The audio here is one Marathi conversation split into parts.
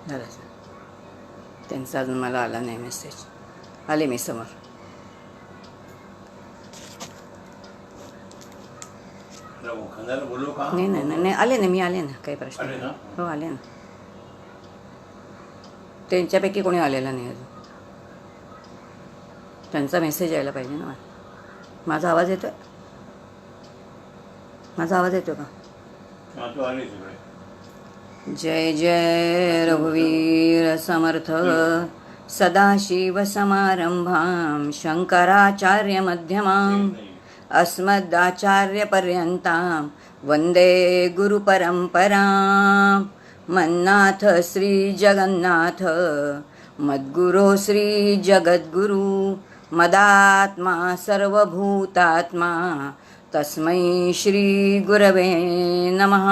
झालं. त्यांचा अजून मला आला नाही मेसेज. आले मी समोर. नाही नाही नाही नाही, आले ना, मी आले ना, काही प्रश्न नाही. हो आले ना. त्यांच्यापैकी कोणी आलेला नाही अजून. त्यांचा मेसेज यायला पाहिजे ना. माझा आवाज येतोय? माझा आवाज येतो का? जय जय रघुवीर समर्थ. सदाशिव समारंभां शंकराचार्य मध्यमां अस्मदाचार्यपर्यन्तां वंदे गुरुपरंपरां. मन्नाथ श्री जगन्नाथ मद्गुरो श्री जगद्गुरु मदात्मा सर्वभूतात्मा तस्मै श्री गुरवे नमः.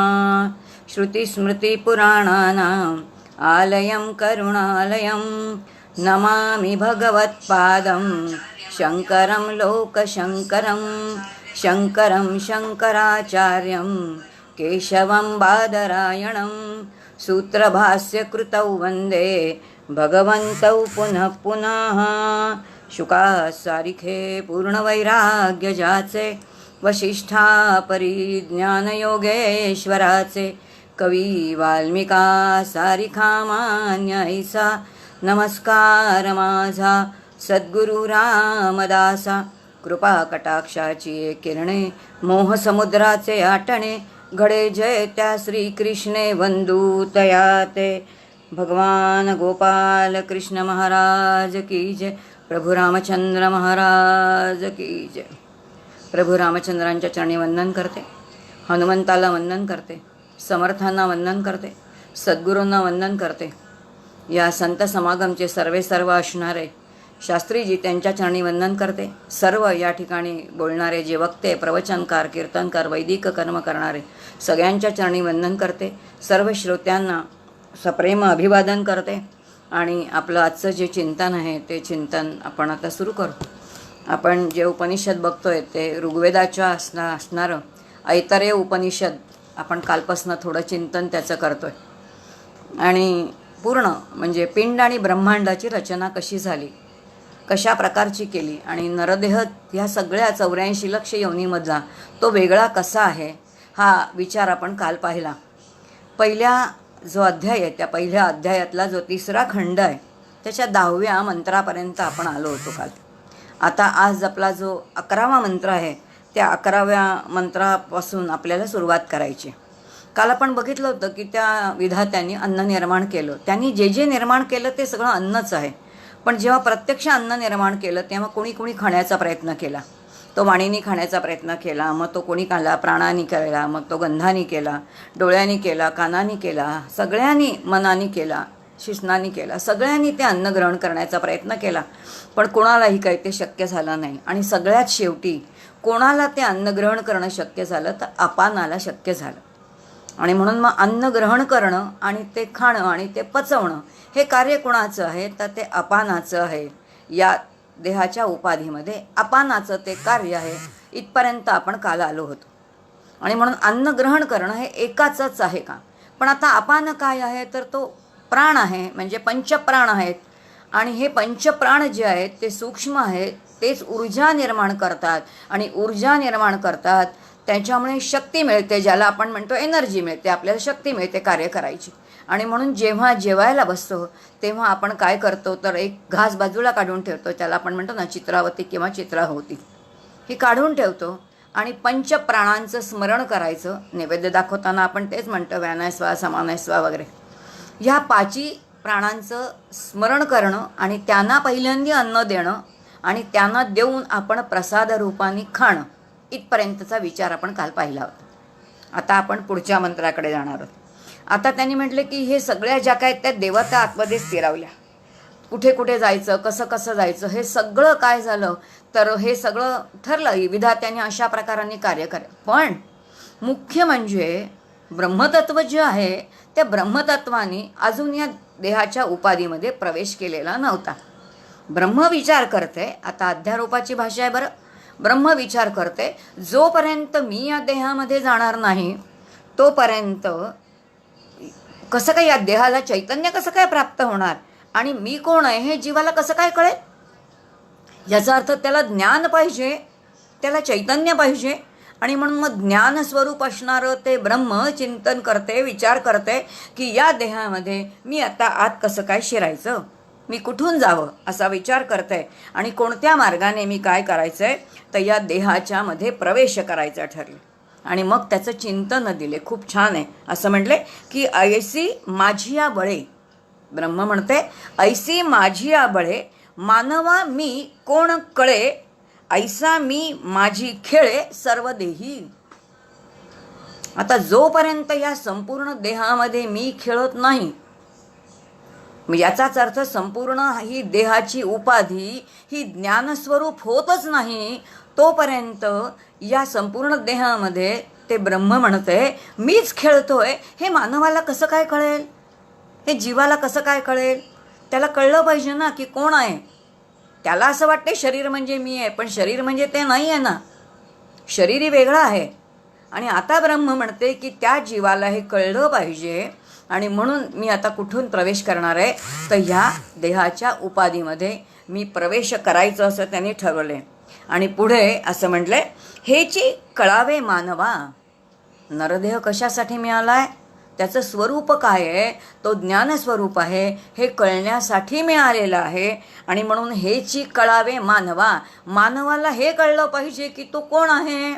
श्रुतिस्मृतिपुराणानाम् आलयं करुणालयं नमामि भगवत्पादं शङ्करं लोकशङ्करं. शङ्करं शङ्कराचार्यं केशवं बादरायणं सूत्रभाष्यकृतौ वन्दे भगवन्तौ पुनः पुनः. शुकासारिखे पूर्णवैराग्य जाचे वशिष्ठा परिज्ञानयोगेश्वराचे कवी वाल्मिका सारिखा मान्य ऐसा. नमस्कार माझा सद्गुरु रामदासा. कृपा कटाक्षाची किरणे मोहसमुद्राचे आटणे घडे जय त्या श्रीकृष्णे वंदू तयाते. भगवान गोपाल कृष्ण महाराज की जय. प्रभु रामचंद्र महाराज की जय. प्रभू रामचंद्रांच्या चरणी वंदन करते. हनुमंताला वंदन करते. समर्थांना वंदन करते. सद्गुरूंना वंदन करते. या संत समागमचे सर्व असणारे शास्त्रीजी त्यांच्या चरणी वंदन करते. सर्व या ठिकाणी बोलणारे जे वक्ते, प्रवचनकार, कीर्तनकार, वैदिक कर्म करणारे सगळ्यांच्या चरणी वंदन करते. सर्व श्रोत्यांना सप्रेम अभिवादन करते. आणि आपलं आजचं जे चिंतन आहे ते चिंतन आपण आता सुरू करू. आपण जे उपनिषद बघतोय ते ऋग्वेदाच्या असणारं ऐतरेय उपनिषद आपण कालपासनं थोडं चिंतन त्याचं करतोय. आणि पूर्ण म्हणजे पिंड आणि ब्रह्मांडाची रचना कशी झाली, कशा प्रकारची केली आणि नरदेह ह्या सगळ्या 84 लक्ष योनीमधला तो वेगळा कसा आहे हा विचार आपण काल पाहिला. पहिल्या जो अध्याय आहे त्या पहिल्या अध्यायातला जो 3रा खंड आहे त्याच्या 10व्या मंत्रापर्यंत आपण आलो होतो काल. आता आज आपला जो 11वा मंत्र आहे त्या 11व्या मंत्रापासून आपल्याला सुरुवात करायची. काल आपण बघितलं होतं की त्या विधात्यांनी अन्न निर्माण केलं. त्यांनी जे जे निर्माण केलं ते सगळं अन्नच आहे. पण जेव्हा प्रत्यक्ष अन्न निर्माण केलं तेव्हा कोणी खाण्याचा प्रयत्न केला. तो वाणीने खाण्याचा प्रयत्न केला, मग तो कोणी खाल्ला प्राणाने केला, मग तो गंधाने केला, डोळ्यांनी केला, कानाने केला, सगळ्यांनी मनाने केला, शिस्नाने केला, सगळ्यांनी ते अन्न ग्रहण करण्याचा प्रयत्न केला. पण कोणालाही काही ते शक्य झालं नाही. आणि सगळ्यात शेवटी कोणाला ते अन्न ग्रहण करणं शक्य झालं तर अपानाला शक्य झालं. आणि म्हणून मग अन्न ग्रहण करणं आणि ते खाणं आणि ते पचवणं हे कार्य कोणाचं आहे तर ते अपानाचं आहे. या देहाच्या उपाधीमध्ये अपानाचं ते कार्य आहे. इथपर्यंत आपण काल आलो होतो. आणि म्हणून अन्न ग्रहण करणं हे एकाचंच आहे का. पण आता अपान काय आहे तर तो प्राण आहे, म्हणजे पंचप्राण आहेत. आणि हे पंचप्राण जे आहेत ते सूक्ष्म आहेत, तेच ऊर्जा निर्माण करतात. आणि ऊर्जा निर्माण करतात त्याच्यामुळे शक्ती मिळते, ज्याला आपण म्हणतो एनर्जी मिळते, आपल्याला शक्ती मिळते कार्य करायची. आणि म्हणून जेव्हा जेवायला बसतो तेव्हा आपण काय करतो तर एक घास बाजूला काढून ठेवतो, त्याला आपण म्हणतो ना चित्रावती किंवा चित्राहोती, ही काढून ठेवतो. आणि पंचप्राणांचं स्मरण करायचं. नैवेद्य दाखवताना आपण तेच म्हणतो व्यानाय स्वा समानाय स्वा वगैरे. ह्या 5 प्राणांचं स्मरण करणं आणि त्यांना पहिल्यांदा अन्न देणं आणि त्यांना देऊन आपण प्रसाद रूपाने खाणं, इथपर्यंतचा विचार आपण काल पाहिला होता. आता आपण पुढच्या मंत्राकडे जाणार आहोत. आता त्यांनी म्हटले की हे सगळ्या ज्या काय त्या देवता आतमध्ये स्थिरावल्या. कुठे कुठे जायचं, कसं कसं जायचं, हे सगळं काय झालं तर हे सगळं ठरलं. विधात्याने अशा प्रकाराने कार्य करेल. पण मुख्य म्हणजे ब्रह्मतत्व जे आहे त्या ब्रह्मतत्वाने अजून या देहाच्या उपाधीमध्ये प्रवेश केलेला नव्हता. ब्रह्म विचार करते. आता अध्यारोपाची भाषा आहे बरं. ब्रह्म विचार करते जोपर्यंत मी या देहामध्ये जाणार नाही तोपर्यंत कसं काय या देहाला चैतन्य कसं काय प्राप्त होणार आणि मी कोण आहे हे जीवाला कसं काय कळेल? याचा अर्थ त्याला ज्ञान पाहिजे, त्याला चैतन्य पाहिजे. आणि म्हणून मग ज्ञानस्वरूप असणारं ते ब्रह्म चिंतन करते, विचार करते की या देहामध्ये मी आता आत कसं काय शिरायचं, मी कुठून जावं असा विचार करते आणि कोणत्या मार्गाने मी काय करायचं आहे तर या देहाच्या मध्ये प्रवेश करायचा ठरले. आणि मग त्याचं चिंतन दिले. खूप छान आहे. असं म्हटले की ऐसी माझी या बळे, ब्रह्म म्हणते ऐसी माझी या बळे, मानवा मी कोण कळे, ऐसा मी माझी खेळे सर्व देही. आता जोपर्यंत या संपूर्ण देहामध्ये मी खेळत नाही, याचाच अर्थ संपूर्ण ही देहाची उपाधी ही ज्ञानस्वरूप होतच नाही, तोपर्यंत या संपूर्ण देहामध्ये ते ब्रह्म म्हणते मीच खेळतोय हे मानवाला कसं काय कळेल, हे जीवाला कसं काय कळेल? त्याला कळलं पाहिजे ना की कोण आहे. त्याला असं वाटते शरीर म्हणजे मी आहे, पण शरीर म्हणजे ते नाही आहे ना, शरीरही वेगळं आहे. आणि आता ब्रह्म म्हणते की त्या जीवाला हे कळलं पाहिजे आणि म्हणून मी आता कुठून प्रवेश करणार आहे तर ह्या देहाच्या उपाधीमध्ये मी प्रवेश करायचं असं त्यांनी ठरवले. आणि पुढे असं म्हटलंय हेची कळावे मानवा. नरदेह कशासाठी मिळाला आहे, त्याचं स्वरूप काय आहे, तो ज्ञानस्वरूप आहे, हे कळण्यासाठी मिळालेलं आहे. आणि म्हणून हेची कळावे मानवा, मानवाला हे कळलं पाहिजे की तो कोण आहे,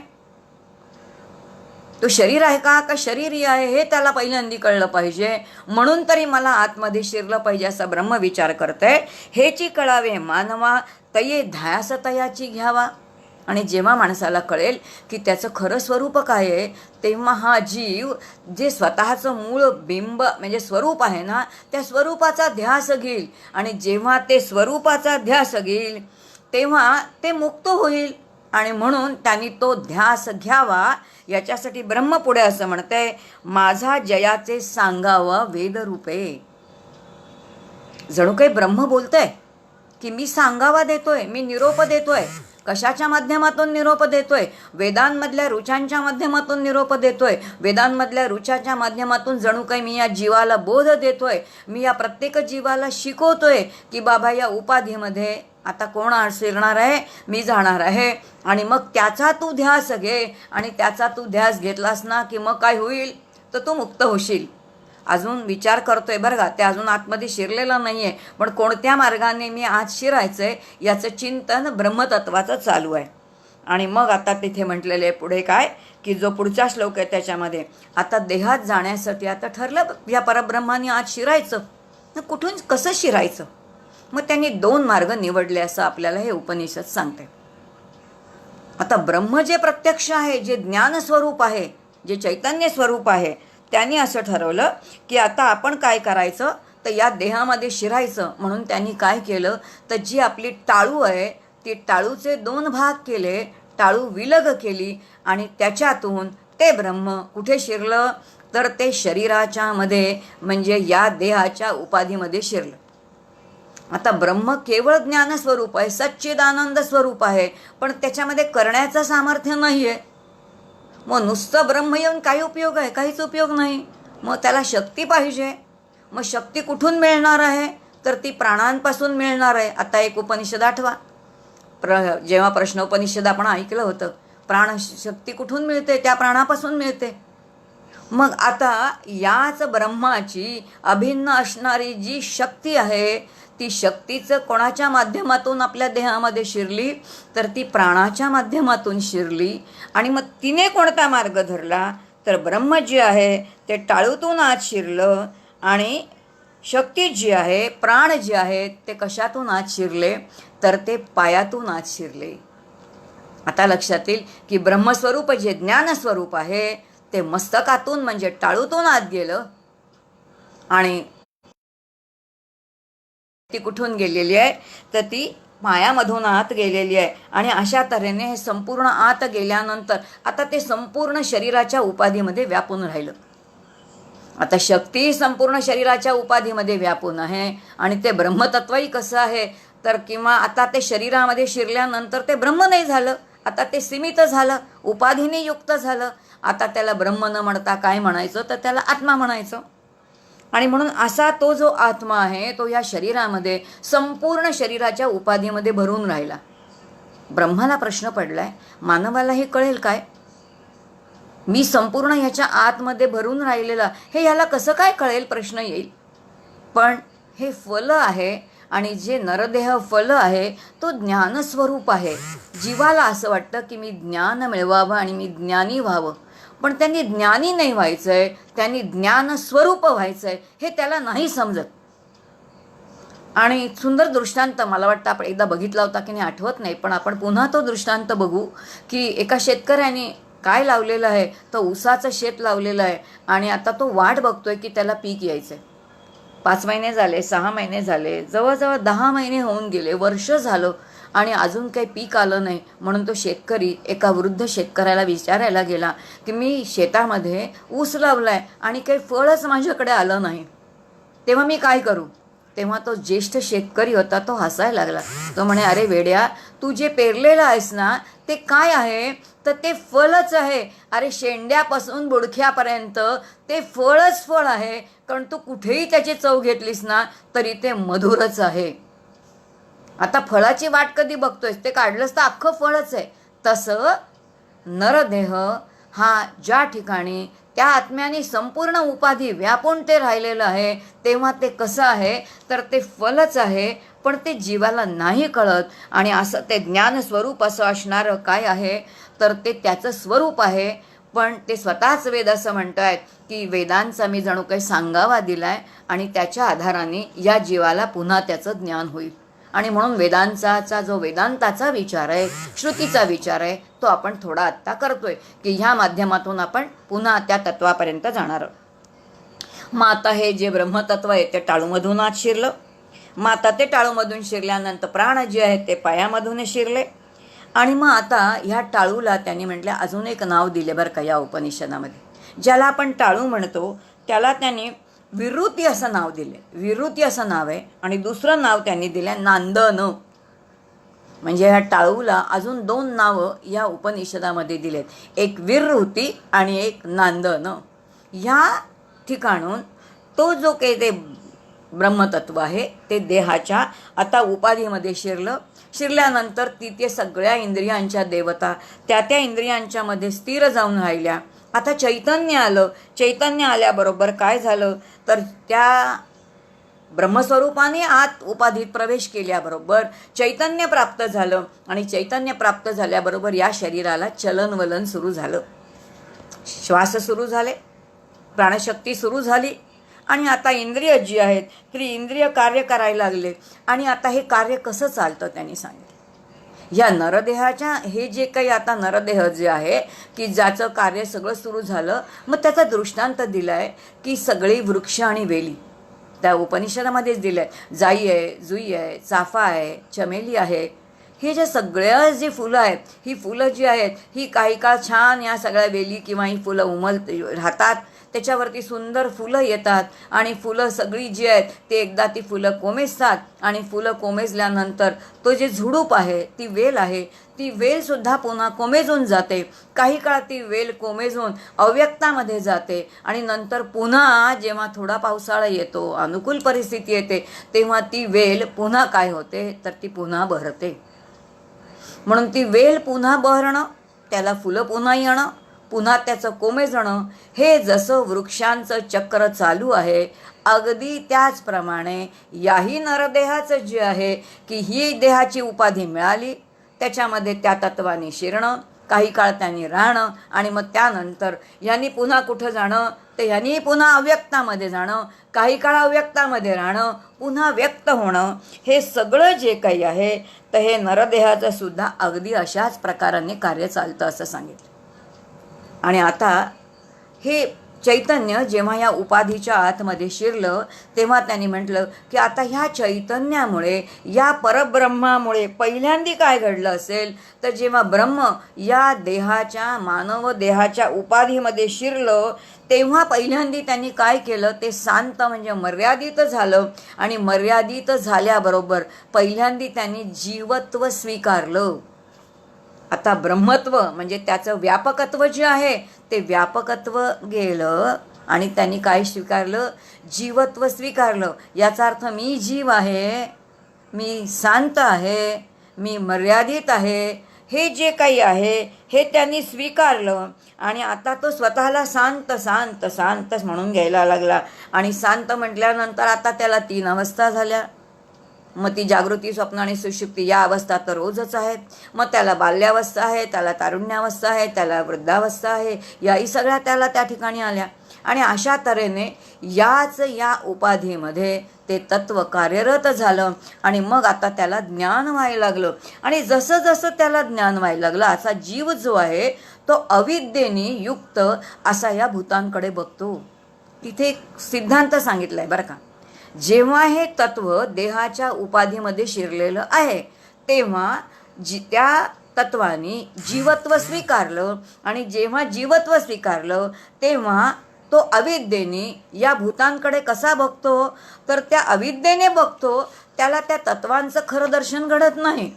तो शरीर आहे का शरीरी आहे हे त्याला पहिल्यांदी कळलं पाहिजे. म्हणून तरी मला आतमध्ये शिरलं पाहिजे असा ब्रह्म विचार करते. हेची कळावे मानवा, तये ध्यास तयाची घ्यावा. आणि जेव्हा माणसाला कळेल की त्याचं खरं स्वरूप काय आहे, तेव्हा हा जीव जे स्वतःचं मूळ बिंब म्हणजे स्वरूप आहे ना, त्या स्वरूपाचा ध्यास घेईल. आणि जेव्हा ते स्वरूपाचा ध्यास घेईल तेव्हा ते मुक्त होईल. आणि म्हणून त्यांनी तो ध्यास घ्यावा. याच्यासाठी ब्रह्म पुढे असं म्हणते माझा जयाचे सांगावं वेदरूपे. जणू काही ब्रह्म बोलतंय की मी सांगावा देतोय, मी निरोप देतोय. कशाच्या माध्यमातून निरोप देतोय? वेदांमधल्या ऋचांच्या माध्यमातून निरोप देतोय. वेदांमधल्या ऋचाच्या माध्यमातून जणू काही मी या जीवाला बोध देतोय. मी या प्रत्येक जीवाला शिकवतोय की बाबा या उपाधीमध्ये आता कोण शिरणार आहे, मी जाणार आहे. आणि मग त्याचा तू ध्यास घे. आणि त्याचा तू ध्यास घेतलास ना की मग काय होईल तर तू मुक्त होशील. अजून विचार करतोय बरं का, ते अजून आतमध्ये शिरलेलं नाही आहे, पण कोणत्या मार्गाने मी आत शिरायचं आहे याचं चिंतन ब्रह्मतत्वाचं चालू आहे. आणि मग आता तिथे म्हटलेले पुढे काय की जो पुढचा श्लोक आहे त्याच्यामध्ये आता देहात जाण्यासाठी आता ठरलं या परब्रह्माने आत शिरायचं, कुठून कसं शिरायचं. मग त्यांनी 2 मार्ग निवडले असं आपल्याला हे उपनिषद सांगते. आता ब्रह्म जे प्रत्यक्ष आहे, जे ज्ञानस्वरूप आहे, जे चैतन्य स्वरूप आहे, त्यांनी असं ठरवलं की आता आपण काय करायचं तर या देहामध्ये शिरायचं. म्हणून त्यांनी काय केलं तर जी आपली टाळू आहे ती टाळूचे 2 भाग केले, टाळू विलग केली आणि त्याच्यातून ते ब्रह्म कुठे शिरलं तर ते शरीराच्या मध्ये म्हणजे या देहाच्या उपाधीमध्ये शिरलं. आता ब्रह्म केवळ ज्ञानस्वरूप आहे, सच्चिदानंद स्वरूप आहे, पण त्याच्यामध्ये करण्याचं सामर्थ्य नाही आहे. मग नुसतं ब्रह्म येऊन काही उपयोग आहे, काहीच उपयोग नाही. मग त्याला शक्ती पाहिजे. मग शक्ती कुठून मिळणार आहे तर ती प्राणांपासून मिळणार आहे. आता एक उपनिषद आठवा, जेव्हा प्रश्नोपनिषद आपण ऐकलं होतं, प्राणशक्ती कुठून मिळते, त्या प्राणापासून मिळते. मग आता याच ब्रह्माची अभिन्न असणारी जी शक्ती आहे ती शक्तीचं कोणाच्या माध्यमातून आपल्या देहामध्ये शिरली तर ती प्राणाच्या माध्यमातून शिरली. आणि मग तिने कोणता मार्ग धरला तर ब्रह्म जे आहे ते टाळूतून आत शिरलं आणि शक्ती जी आहे, प्राण जे आहेत ते कशातून आत शिरले तर ते पायातून आत शिरले. आता लक्षात येईल की ब्रह्मस्वरूप जे ज्ञानस्वरूप आहे ते मस्तकातून म्हणजे टाळूतून आत गेलं आणि ती कुठून गेलेली आहे तर ती पायामधून आत गेलेली आहे. आणि अशा तऱ्हेने हे संपूर्ण आत गेल्यानंतर आता ते संपूर्ण शरीराच्या उपाधीमध्ये व्यापून राहिलं. आता शक्ती संपूर्ण शरीराच्या उपाधीमध्ये व्यापून आहे आणि ते ब्रह्मतत्वही कसं आहे तर किंवा आता ते शरीरामध्ये शिरल्यानंतर ते ब्रह्म नाही झालं, आता ते सीमित झालं, उपाधीने युक्त झालं. आता त्याला ब्रह्म न म्हणता काय म्हणायचं तर त्याला आत्मा म्हणायचं. आणि म्हणून असा तो जो आत्मा आहे तो या शरीरामध्ये संपूर्ण शरीराच्या उपाधीमध्ये भरून राहिला. ब्रह्माला प्रश्न पडलाय, मानवाला हे कळेल काय? मी संपूर्ण ह्याच्या आतमध्ये भरून राहिलेला हे ह्याला कसं काय कळेल? प्रश्न येईल. पण हे फल आहे आणि जे नरदेह फल आहे तो ज्ञानस्वरूप आहे. जीवाला असं वाटतं की मी ज्ञान मिळवावं आणि मी ज्ञानी व्हावं, पण त्यांनी ज्ञानी नाही व्हायचंय, त्यांनी ज्ञानस्वरूप व्हायचंय हे त्याला नाही समजत. आणि सुंदर दृष्टांत मला वाटतं आपण एकदा बघितला होता की नाही आठवत नाही, पण आपण पुन्हा तो दृष्टांत बघू की एका शेतकऱ्याने काय लावलेलं आहे, तर ऊसाचं शेत लावलेलं आहे आणि आता तो वाट बघतोय की त्याला पीक यायचंय. 5 महिने झाले, 6 महिने झाले, जवळजवळ 10 महिने होऊन गेले, वर्ष झालं आणि अजून काही पीक आलं नाही. म्हणून तो शेतकरी एका वृद्ध शेतकऱ्याला विचारायला गेला की मी शेतामध्ये ऊस लावलाय आणि काही फळच माझ्याकडे आलं नाही, तेव्हा मी काय करू? तेव्हा तो ज्येष्ठ शेतकरी होता तो हसायला लागला. तो म्हणे, अरे वेड्या, तू जे पेरलेलं आहेस ना ते काय आहे? तर ते फळच आहे. अरे शेंड्यापासून बुडख्यापर्यंत ते फळच फळ आहे, कारण तू कुठेही त्याची चव घेतलीस ना तरी ते मधुरच आहे. आता फळाची वाट कधी बघतोयस? ते काढलंस तर अख्खं फळच आहे. तसं नरदेह हा ज्या ठिकाणी त्या आत्म्याने संपूर्ण उपाधी व्यापून ते राहिलेलं आहे तेव्हा ते कसं आहे? तर ते फलच आहे, पण ते जीवाला नाही कळत. आणि असं ते ज्ञानस्वरूप असं असणारं काय आहे? तर ते त्याचं स्वरूप आहे. पण ते स्वतःच वेद असं म्हणत आहेत की वेदांचा मी जणू काही सांगावा दिलाय आणि त्याच्या आधाराने या जीवाला पुन्हा त्याचं ज्ञान होईल. आणि म्हणून वेदांचा जो वेदांताचा विचार आहे, श्रुतीचा विचार आहे, तो आपण थोडा आत्ता करतोय की ह्या माध्यमातून आपण पुन्हा त्या तत्वापर्यंत जाणार. मग आता हे जे ब्रह्मतत्व आहे ते टाळूमधून आत शिरलं. मग आता ते टाळूमधून शिरल्यानंतर प्राण जे आहेत ते पायामधून शिरले. आणि मग आता ह्या टाळूला त्यांनी म्हटलं अजून एक नाव दिले बरं का या उपनिषदामध्ये. ज्याला आपण टाळू म्हणतो त्याला त्यांनी विरुती असं नाव दिले. विरुती असं नाव आहे. आणि दुसरं नाव त्यांनी दिलं नांदन. म्हणजे ह्या टाळूला अजून 2 नावं या उपनिषदामध्ये दिलेत, एक विरुती आणि एक नांदन. ह्या ठिकाणून तो जो काही ते ब्रह्मतत्व आहे ते देहाच्या आता उपाधीमध्ये शिरल्यानंतर तिथे सगळ्या इंद्रियांच्या देवता त्या इंद्रियांच्या मध्ये स्थिर जाऊन राहिल्या. आता चैतन्य आलं. चैतन्य आल्याबरोबर काय झालं? तर त्या ब्रह्मस्वरूपाने आत उपाधीत प्रवेश केल्याबरोबर चैतन्य प्राप्त झालं. आणि चैतन्य प्राप्त झाल्याबरोबर या शरीराला चलनवलन सुरू झालं. श्वास सुरू झाले, प्राणशक्ती सुरू झाली. आणि आता इंद्रिय जी आहेत ती इंद्रिय कार्य करायला लागले. आणि आता हे कार्य कसं चालतं त्यांनी सांगितलं. या नरदेहाच्या हे जे काही आता नरदेह जे आहे की ज्याचं कार्य सगळं सुरू झालं, मग त्याचा दृष्टांत दिला आहे की सगळी वृक्ष आणि वेली त्या उपनिषदामध्येच दिलं आहे. जाई आहे, जुई आहे, चाफा आहे, चमेली आहे. हे जे सगळ्या जी फुलं आहेत, ही फुलं जी आहेत ही काही काळ छान या सगळ्या वेली किंवा ही फुलं राहतात, त्याच्यावरती सुंदर फुलं येतात. आणि फुलं सगळी जी आहेत ते एकदा ती फुलं कोमेजतात. आणि फुलं कोमेजल्यानंतर तो जे झुडूप आहे, ती वेल आहे, ती वेलसुद्धा पुन्हा कोमेजून जाते. काही काळ ती वेल कोमेजून अव्यक्तामध्ये जाते. आणि नंतर पुन्हा जेव्हा थोडा पावसाळा येतो, अनुकूल परिस्थिती येते, तेव्हा ती वेल पुन्हा काय होते? तर ती पुन्हा बहरते. म्हणून ती वेल पुन्हा बहरणं, त्याला फुलं पुन्हा येणं, पुन्हा त्याचं कोमेजणं, हे जसं वृक्षांचं चक्र चालू आहे अगदी त्याचप्रमाणे याही नरदेहाचं जे आहे की ही देहाची उपाधी मिळाली, त्याच्यामध्ये त्या तत्वाने शिरणं, काही काळ त्यांनी राहणं आणि मग त्यानंतर यांनी पुन्हा कुठं जाणं? तर यांनी पुन्हा अव्यक्तामध्ये जाणं, काही काळ अव्यक्तामध्ये राहणं, पुन्हा व्यक्त होणं. हे सगळं जे काही आहे तर हे नरदेहाचं सुद्धा अगदी अशाच प्रकाराने कार्य चालतं असं सांगितलं. आणि आता हे चैतन्य जेव्हा या उपाधीच्या आतमध्ये शिरलं तेव्हा त्यांनी म्हटलं की आता ह्या चैतन्यामुळे, या परब्रह्मामुळे पहिल्यांदी काय घडलं असेल? तर जेव्हा ब्रह्म या देहाच्या, मानव देहाच्या उपाधीमध्ये शिरलं तेव्हा पहिल्यांदी त्यांनी काय केलं? ते शांत म्हणजे मर्यादित झालं. आणि मर्यादित झाल्याबरोबर पहिल्यांदी त्यांनी जीवत्व स्वीकारलं. आता ब्रह्मत्व म्हणजे त्याचं व्यापकत्व जे आहे ते व्यापकत्व गेलं आणि त्यांनी काय स्वीकारलं? जीवत्व स्वीकारलं. याचा अर्थ मी जीव आहे, मी शांत आहे, मी मर्यादित आहे, हे जे काही आहे हे त्यांनी स्वीकारलं. आणि आता तो स्वतःला शांत शांत शांतच म्हणून घ्यायला लागला. आणि शांत म्हटल्यानंतर आता त्याला 3 अवस्था झाल्या. मग ती जागृती, स्वप्न आणि सुषुप्ती या अवस्था तर रोजच आहेत. मग त्याला बाल्यावस्था आहे, त्याला तारुण्यावस्था आहे, त्याला वृद्धावस्था आहे, याही सगळ्या त्याला त्या ठिकाणी आल्या. आणि अशा तऱ्हेने या उपाधीमध्ये ते तत्व कार्यरत झालं. आणि मग आता त्याला ज्ञान व्हायला लागलं. आणि जसं जसं त्याला ज्ञान व्हायला लागलं, असा जीव जो आहे तो अविद्येने युक्त असा या भूतांकडे बघतो. तिथे एक सिद्धांत सांगितलाय बरं का. जेव्हा हे तत्व देहाच्या उपाधीमध्ये शिरलेलं आहे, तेव्हा त्या तत्वाने जीवत्व स्वीकारलं. आणि जेव्हा जीवत्व स्वीकारलं तेव्हा तो अविद्येने या भूतांकडे कसा बघतो? तर त्या अविद्येने बघतो. त्याला त्या तत्वांचं खरं दर्शन घडत नाही.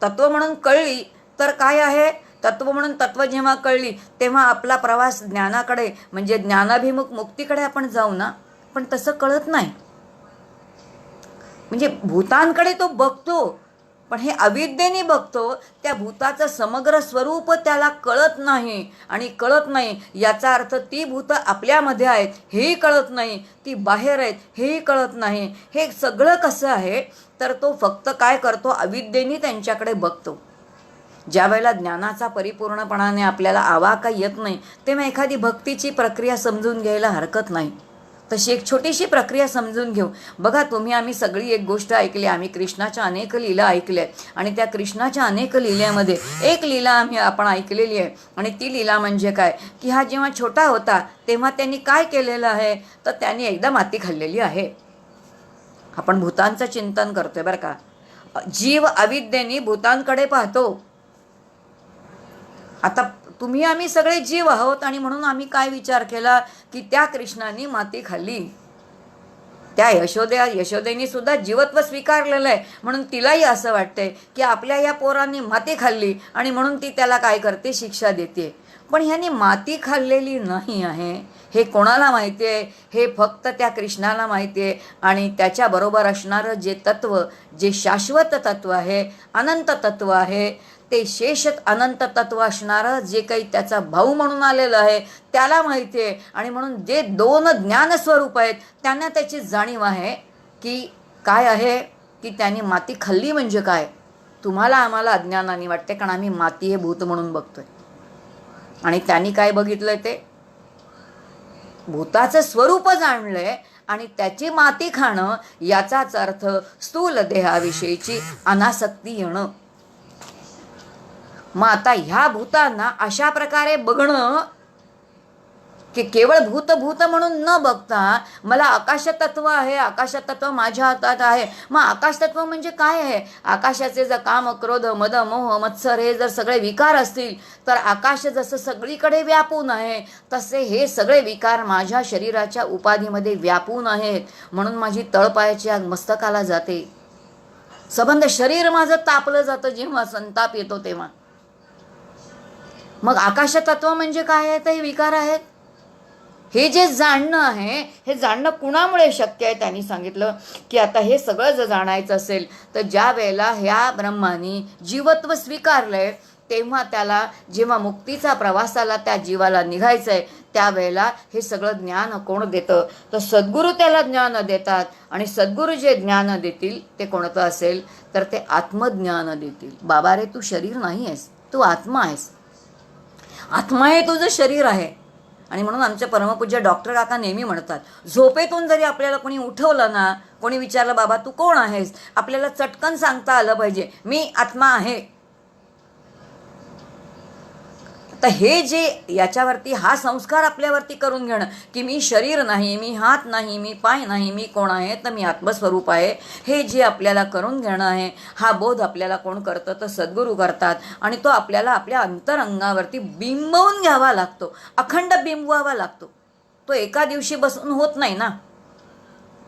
तत्व म्हणून कळली तर काय आहे? तत्व म्हणून तत्व जेव्हा कळली तेव्हा आपला प्रवास ज्ञानाकडे म्हणजे ज्ञानाभिमुख मुक्तीकडे आपण जाऊ ना. पण तसं कळत नाही. म्हणजे भूतांकडे तो बघतो, पण हे अविद्येने बघतो. त्या भूताचं समग्र स्वरूप त्याला कळत नाही. आणि कळत नाही याचा अर्थ ती भूत आपल्यामध्ये आहेत हेही कळत नाही, ती बाहेर आहेत हेही कळत नाही. हे सगळं कसं आहे? तर तो फक्त काय करतो? अविद्येने त्यांच्याकडे बघतो. ज्या वेळेला ज्ञानाचा परिपूर्णपणाने आपल्याला आवाका येत नाही, तेव्हा एखादी भक्तीची प्रक्रिया समजून घ्यायला हरकत नाही. तशी एक छोटीशी प्रक्रिया समजून घेऊ. बघा, आम्ही सगळी एक गोष्ट ऐकली. आम्ही कृष्णाच्या अनेक लीला ऐकल्या आणि त्या कृष्णाच्या अनेक लीलेमध्ये एक लीला आपण ऐकलेली आहे. आणि ती लीला म्हणजे काय? की हा जेव्हा छोटा होता तेव्हा त्यांनी काय केलेलं आहे? तर त्यांनी एकदा माती खाल्लेली आहे. आपण भूतांचं चिंतन करतोय बरं का. जीव अविद्येने भूतांकडे पाहतो. आता आम्ही सगळे जीव आहोत आणि म्हणून आम्ही काय विचार केला की त्या कृष्णाने माती खाल्ली. त्या यशोदेने सुद्धा जीवत्व स्वीकारलेलं आहे, म्हणून तिलाही असं वाटतंय की आपल्या या पोरांनी माती खाल्ली आणि म्हणून ती त्याला काय करते? शिक्षा देते. पण ह्यांनी माती खाल्लेली नाही आहे हे कोणाला माहिती आहे? हे फक्त त्या कृष्णाला माहिती आहे. आणि त्याच्याबरोबर असणारं जे तत्व, जे शाश्वत तत्व आहे, अनंत तत्व आहे, ते शेष अनंत तत्व असणारं जे काही त्याचा भाऊ म्हणून आलेलं आहे त्याला माहिती आहे. आणि म्हणून जे 2 ज्ञानस्वरूप आहेत त्यांना त्याची जाणीव आहे की काय आहे? की त्यांनी माती खाल्ली म्हणजे काय? तुम्हाला आम्हाला अज्ञानाने वाटते, कारण आम्ही माती हे भूत म्हणून बघतोय. आणि त्यांनी काय बघितलंय? ते भूताचं स्वरूप जाणलंय. आणि त्याची माती खाणं याचाच अर्थ स्थूल देहाविषयीची अनासक्ती येणं. मग आता ह्या भूतांना अशा प्रकारे बघणं की केवळ भूत म्हणून न बघता मला आकाश तत्व आहे, आकाश तत्व माझ्या हातात आहे. मग आकाश तत्व म्हणजे काय आहे? आकाशाचे जर काम, क्रोध, मद, मोह, मत्सर हे जर सगळे विकार असतील तर आकाश जसं सगळीकडे व्यापून आहे तसे हे सगळे विकार माझ्या शरीराच्या उपाधीमध्ये व्यापून आहेत. म्हणून माझी तळपायाची आग मस्तकाला जाते. संबंध शरीर माझं तापलं जातं जेव्हा संताप येतो तेव्हा. मग आकाश तत्व म्हणजे काय आहे? ते विकार आहेत. हे जे जाणणं आहे हे जाणणं कुणामुळे शक्य आहे? त्यांनी सांगितलं की आता हे सगळं जर जाणायचं असेल तर ज्या वेळेला ह्या ब्रह्मानी जीवत्व स्वीकारलंय तेव्हा त्याला जेव्हा मुक्तीचा प्रवासाला त्या जीवाला निघायचं आहे त्यावेळेला हे सगळं ज्ञान कोण देतं? तर सद्गुरू त्याला ज्ञान देतात. आणि सद्गुरू जे ज्ञान देतील ते कोणतं असेल? तर ते आत्मज्ञान देतील. बाबा रे, तू शरीर नाही आहेस, तू आत्मा आहेस. आत्मा हे तुझं शरीर आहे. आणि म्हणून आमचे परमपूज्य डॉक्टर काका नेहमी म्हणतात, झोपेतून जरी आपल्याला कोणी उठवलं ना, कोणी विचारलं बाबा तू कोण आहेस, आपल्याला चटकन सांगता आलं पाहिजे मी आत्मा आहे. तर हे जे याच्यावरती हा संस्कार आपल्यावरती करून घेणं की मी शरीर नाही, मी हात नाही, मी पाय नाही, मी कोण आहे? तर मी आत्मस्वरूप आहे. हे जे आपल्याला करून घेणं आहे हा बोध आपल्याला कोण करतं? तर सद्गुरू करतात. आणि तो आपल्याला आपल्या अंतरंगावरती बिंबवून घ्यावा लागतो, अखंड बिंबवावा लागतो. तो एका दिवशी बसून होत नाही ना.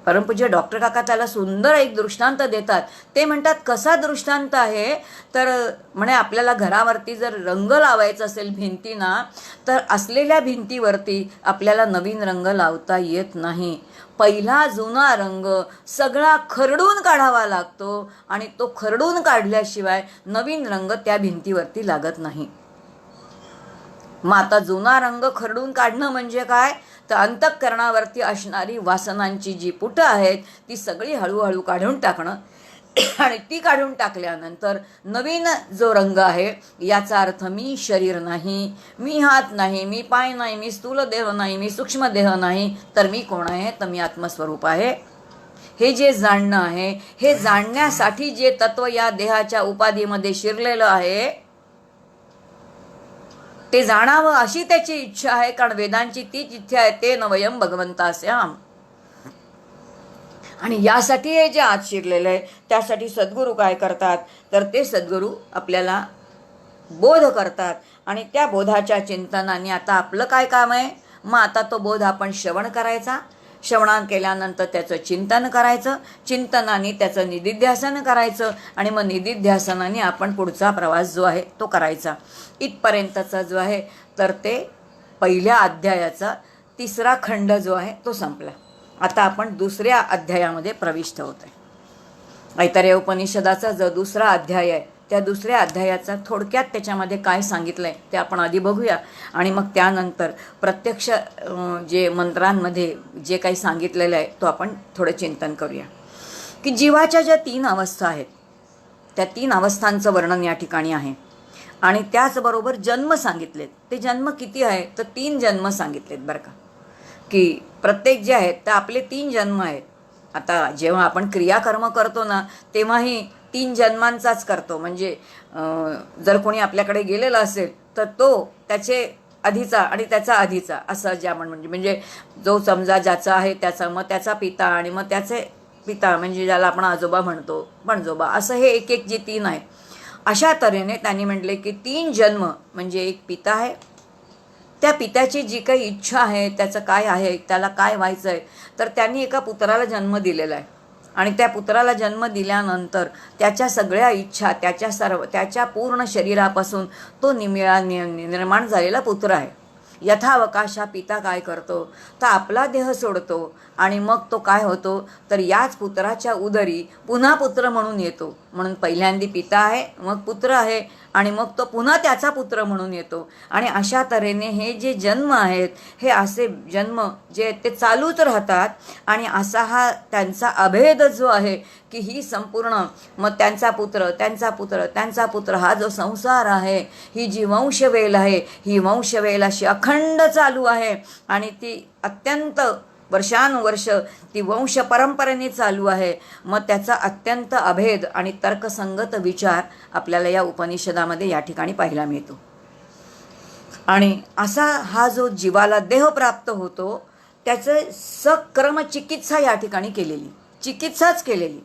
परमपूज्य डॉक्टर काका त्याला सुंदर एक दृष्टांत देतात. ते म्हणतात कसा दृष्टांत आहे, तर म्हणे आपल्याला घरावरती जर रंग लावायचा असेल भिंतींना, तर असलेल्या भिंतीवरती आपल्याला नवीन रंग लावता येत नाही. पहिला जुना रंग सगळा खरडून काढावा लागतो आणि तो खरडून काढल्याशिवाय नवीन रंग त्या भिंतीवरती लागत नाही. मग आता जुना रंग खरडून काढणं म्हणजे काय, तर अंतःकरणावरती असणारी वासनांची जी पुटं आहेत ती सगळी हळूहळू काढून टाकणं. आणि ती काढून टाकल्यानंतर नवीन जो रंग आहे, याचा अर्थ मी शरीर नाही, मी हात नाही, मी पाय नाही, मी स्थूल देह नाही, मी सूक्ष्म देह नाही, तर मी कोण आहे, तर मी आत्मस्वरूप आहे. हे जे जाणणं आहे, हे जाणण्यासाठी जे तत्व या देहाच्या उपाधीमध्ये शिरलेलं आहे ते जाणावं अशी त्याची इच्छा आहे. कारण वेदांची तीच इच्छा आहे, ते न वयम भगवंतास्याम. आणि यासाठी हे जे आत शिरलेलं आहे, त्यासाठी सद्गुरू काय करतात, तर ते सद्गुरू आपल्याला बोध करतात. आणि त्या बोधाच्या चिंतनाने आता आपलं काय काम आहे, मग आता तो बोध आपण श्रवण करायचा. श्रवण केल्यानंतर त्याचं चिंतन करायचं, चिंतनाने त्याचं निदिध्यासन करायचं, आणि मग निदिध्यासनाने आपण पुढचा प्रवास जो आहे तो करायचा. इथपर्यंतचा जो आहे तर ते पहिल्या अध्यायाचा 3रा खंड जो आहे तो संपला. आता आपण दुसऱ्या अध्यायामध्ये प्रविष्ट होत आहे. ऐतरेय उपनिषदाचा जो 2रा अध्याय आहे, त्या 2ऱ्या अध्यायाचा थोडक्यात त्याच्यामध्ये काय सांगितलं आहे ते आपण आधी बघूया. आणि मग त्यानंतर प्रत्यक्ष जे मंत्रांमध्ये जे काही सांगितलेलं आहे तो आपण थोडं चिंतन करूया. की जीवाच्या ज्या 3 अवस्था आहेत, त्या 3 अवस्थांचं वर्णन या ठिकाणी आहे. आणि त्याचबरोबर जन्म सांगितलेत. ते जन्म किती आहेत, तर 3 जन्म सांगितलेत बरं का. की प्रत्येक जे आहेत तर आपले 3 जन्म आहेत. आता जेव्हा आपण क्रियाकर्म करतो ना, तेव्हाही 3 जन्मांचाच करतो. म्हणजे जर कोणी आपल्याकडे गेलेला असेल तर तो त्याचे आधीचा आणि त्याचा आधीचा असं जे आपण म्हणजे जो समजा ज्याचा आहे त्याचा, मग त्याचा पिता, आणि मग त्याचे पिता म्हणजे ज्याला आपण आजोबा म्हणतो, पणजोबा, असं हे एक एक जे 3 आहेत. अशा तऱ्हेने त्यांनी म्हटले की 3 जन्म म्हणजे एक पिता आहे, त्या पित्याची जी काही इच्छा आहे, त्याचं काय आहे, त्याला काय व्हायचं आहे, तर त्यांनी एका पुत्राला जन्म दिलेला आहे. आणि त्या पुत्राला जन्म दिल्यानंतर त्याच्या सगळ्या इच्छा, त्याच्या पूर्ण शरीरापासून तो निर्माण झालेला पुत्र आहे. यथावकाश हा पिता काय करतो, तर आपला देह सोडतो आणि मग तो काय होतो, तर याच पुत्राच्या उदरी पुन्हा पुत्र म्हणून येतो. म्हणून पहिल्यांदी पिता आहे, मग पुत्र आहे, आणि मग तो पुन्हा त्याचा पुत्र म्हणून येतो. आणि अशा तऱ्हेने हे जे जन्म आहेत, हे असे जन्म जे ते चालूच राहतात. आणि असा हा त्यांचा अभेद जो आहे की ही संपूर्ण, मग त्यांचा पुत्र, त्यांचा पुत्र, त्यांचा पुत्र, हा जो संसार आहे, ही जी वंशवेल आहे, ही वंशवेल अशी अखंड चालू आहे. आणि ती अत्यंत वर्षानुवर्ष ती वंश परंपरेने चालू आहे. मग त्याचा अत्यंत अभेद आणि तर्कसंगत विचार आपल्याला या उपनिषदामध्ये या ठिकाणी पाहायला मिळतो. आणि असा हा जो जीवाला देह प्राप्त होतो, त्याचं सक्रम चिकित्सा या ठिकाणी केलेली, चिकित्साच केलेली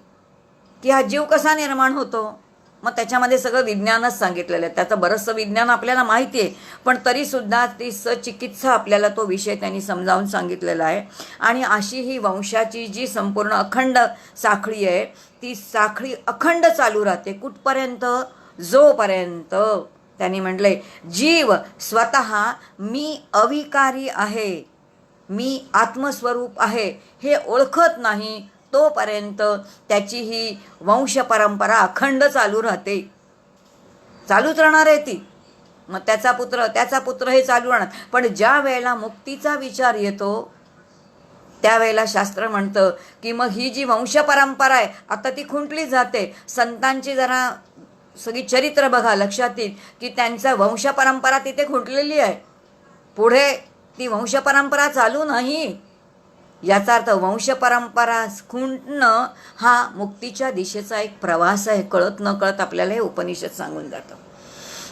की हा जीव कसा निर्माण होतो. मग त्याच्यामध्ये सगळं विज्ञानच सांगितलेलं आहे. त्याचं बरंचसं विज्ञान आपल्याला माहिती आहे, पण तरीसुद्धा ती सचिकित्सा आपल्याला तो विषय त्यांनी समजावून सांगितलेला आहे. आणि अशी ही वंशाची जी संपूर्ण अखंड साखळी आहे, ती साखळी अखंड चालू राहते. कुठपर्यंत, जोपर्यंत त्यांनी म्हटलंय जीव स्वतः मी अविकारी आहे, मी आत्मस्वरूप आहे हे ओळखत नाही, तोपर्यंत त्याची ही वंश परंपरा अखंड चालू राहते, चालूच राहणार आहे ती. मग त्याचा पुत्र हे चालू राहणार. पण ज्या वेळेला मुक्तीचा विचार येतो, त्यावेळेला शास्त्र म्हणतं की मग ही जी वंश परंपरा आहे आता ती खुंटली जाते. संतांची जरा सगळी चरित्र बघा, लक्षात येईल की त्यांचा वंश परंपरा तिथे खुंटलेली आहे, पुढे ती वंश परंपरा चालू नाही. याचा अर्थ वंश परंपरा खुंटणं हा मुक्तीच्या दिशेचा एक प्रवास आहे. कळत न कळत आपल्याला हे उपनिषद सांगून जातं.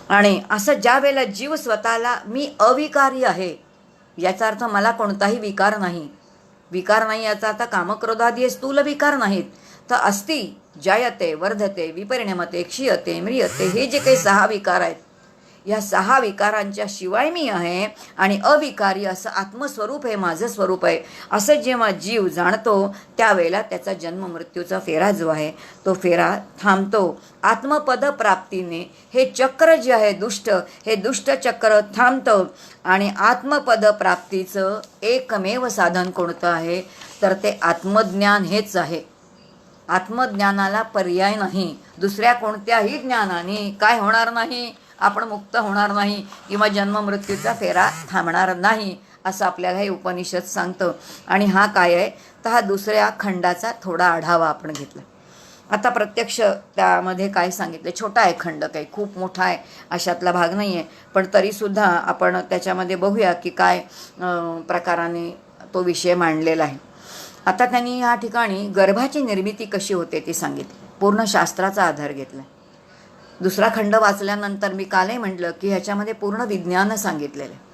आणि असं ज्या वेळेला जीव स्वतःला मी अविकारी आहे, याचा अर्थ मला कोणताही विकार नाही, विकार नाही याचा अर्थ कामक्रोधादी स्थूल विकार नाहीत, तर अस्ति जायते वर्धते विपरिणमते क्षीयते म्रियते, हे जे काही 6 विकार आहेत, ह्या 6 विकारांच्या शिवाय मी आहे आणि अविकारी असं आत्मस्वरूप हे माझं स्वरूप आहे असं जेव्हा जीव जाणतो त्यावेळेला त्याचा जन्म मृत्यूचा फेरा जो आहे तो फेरा थांबतो. आत्मपद प्राप्तीने हे चक्र जे आहे हे दुष्ट चक्र थांबतं आणि आत्मपद प्राप्तीचं एकमेव साधन कोणतं आहे तर ते आत्मज्ञान हेच आहे. आत्मज्ञानाला पर्याय नाही. दुसऱ्या कोणत्याही ज्ञानाने काय होणार नाही, आपण मुक्त होणार नाही किंवा जन्ममृत्यूचा फेरा थांबणार नाही असं आपल्याला हे उपनिषद सांगतं. आणि हा काय आहे तर हा दुसऱ्या खंडाचा थोडा आढावा आपण घेतला. आता प्रत्यक्ष त्यामध्ये काय सांगितलं, छोटा आहे खंड, काही खूप मोठा आहे अशातला भाग नाही आहे, पण तरीसुद्धा आपण त्याच्यामध्ये बघूया की काय प्रकाराने तो विषय मांडलेला आहे. आता त्यांनी या ठिकाणी गर्भाची निर्मिती कशी होते ते सांगितले, पूर्ण शास्त्राचा आधार घेतला. दुसरा खंड वाचल्यानंतर मी कालही म्हटलं की ह्याच्यामध्ये पूर्ण विज्ञान सांगितलेलं आहे.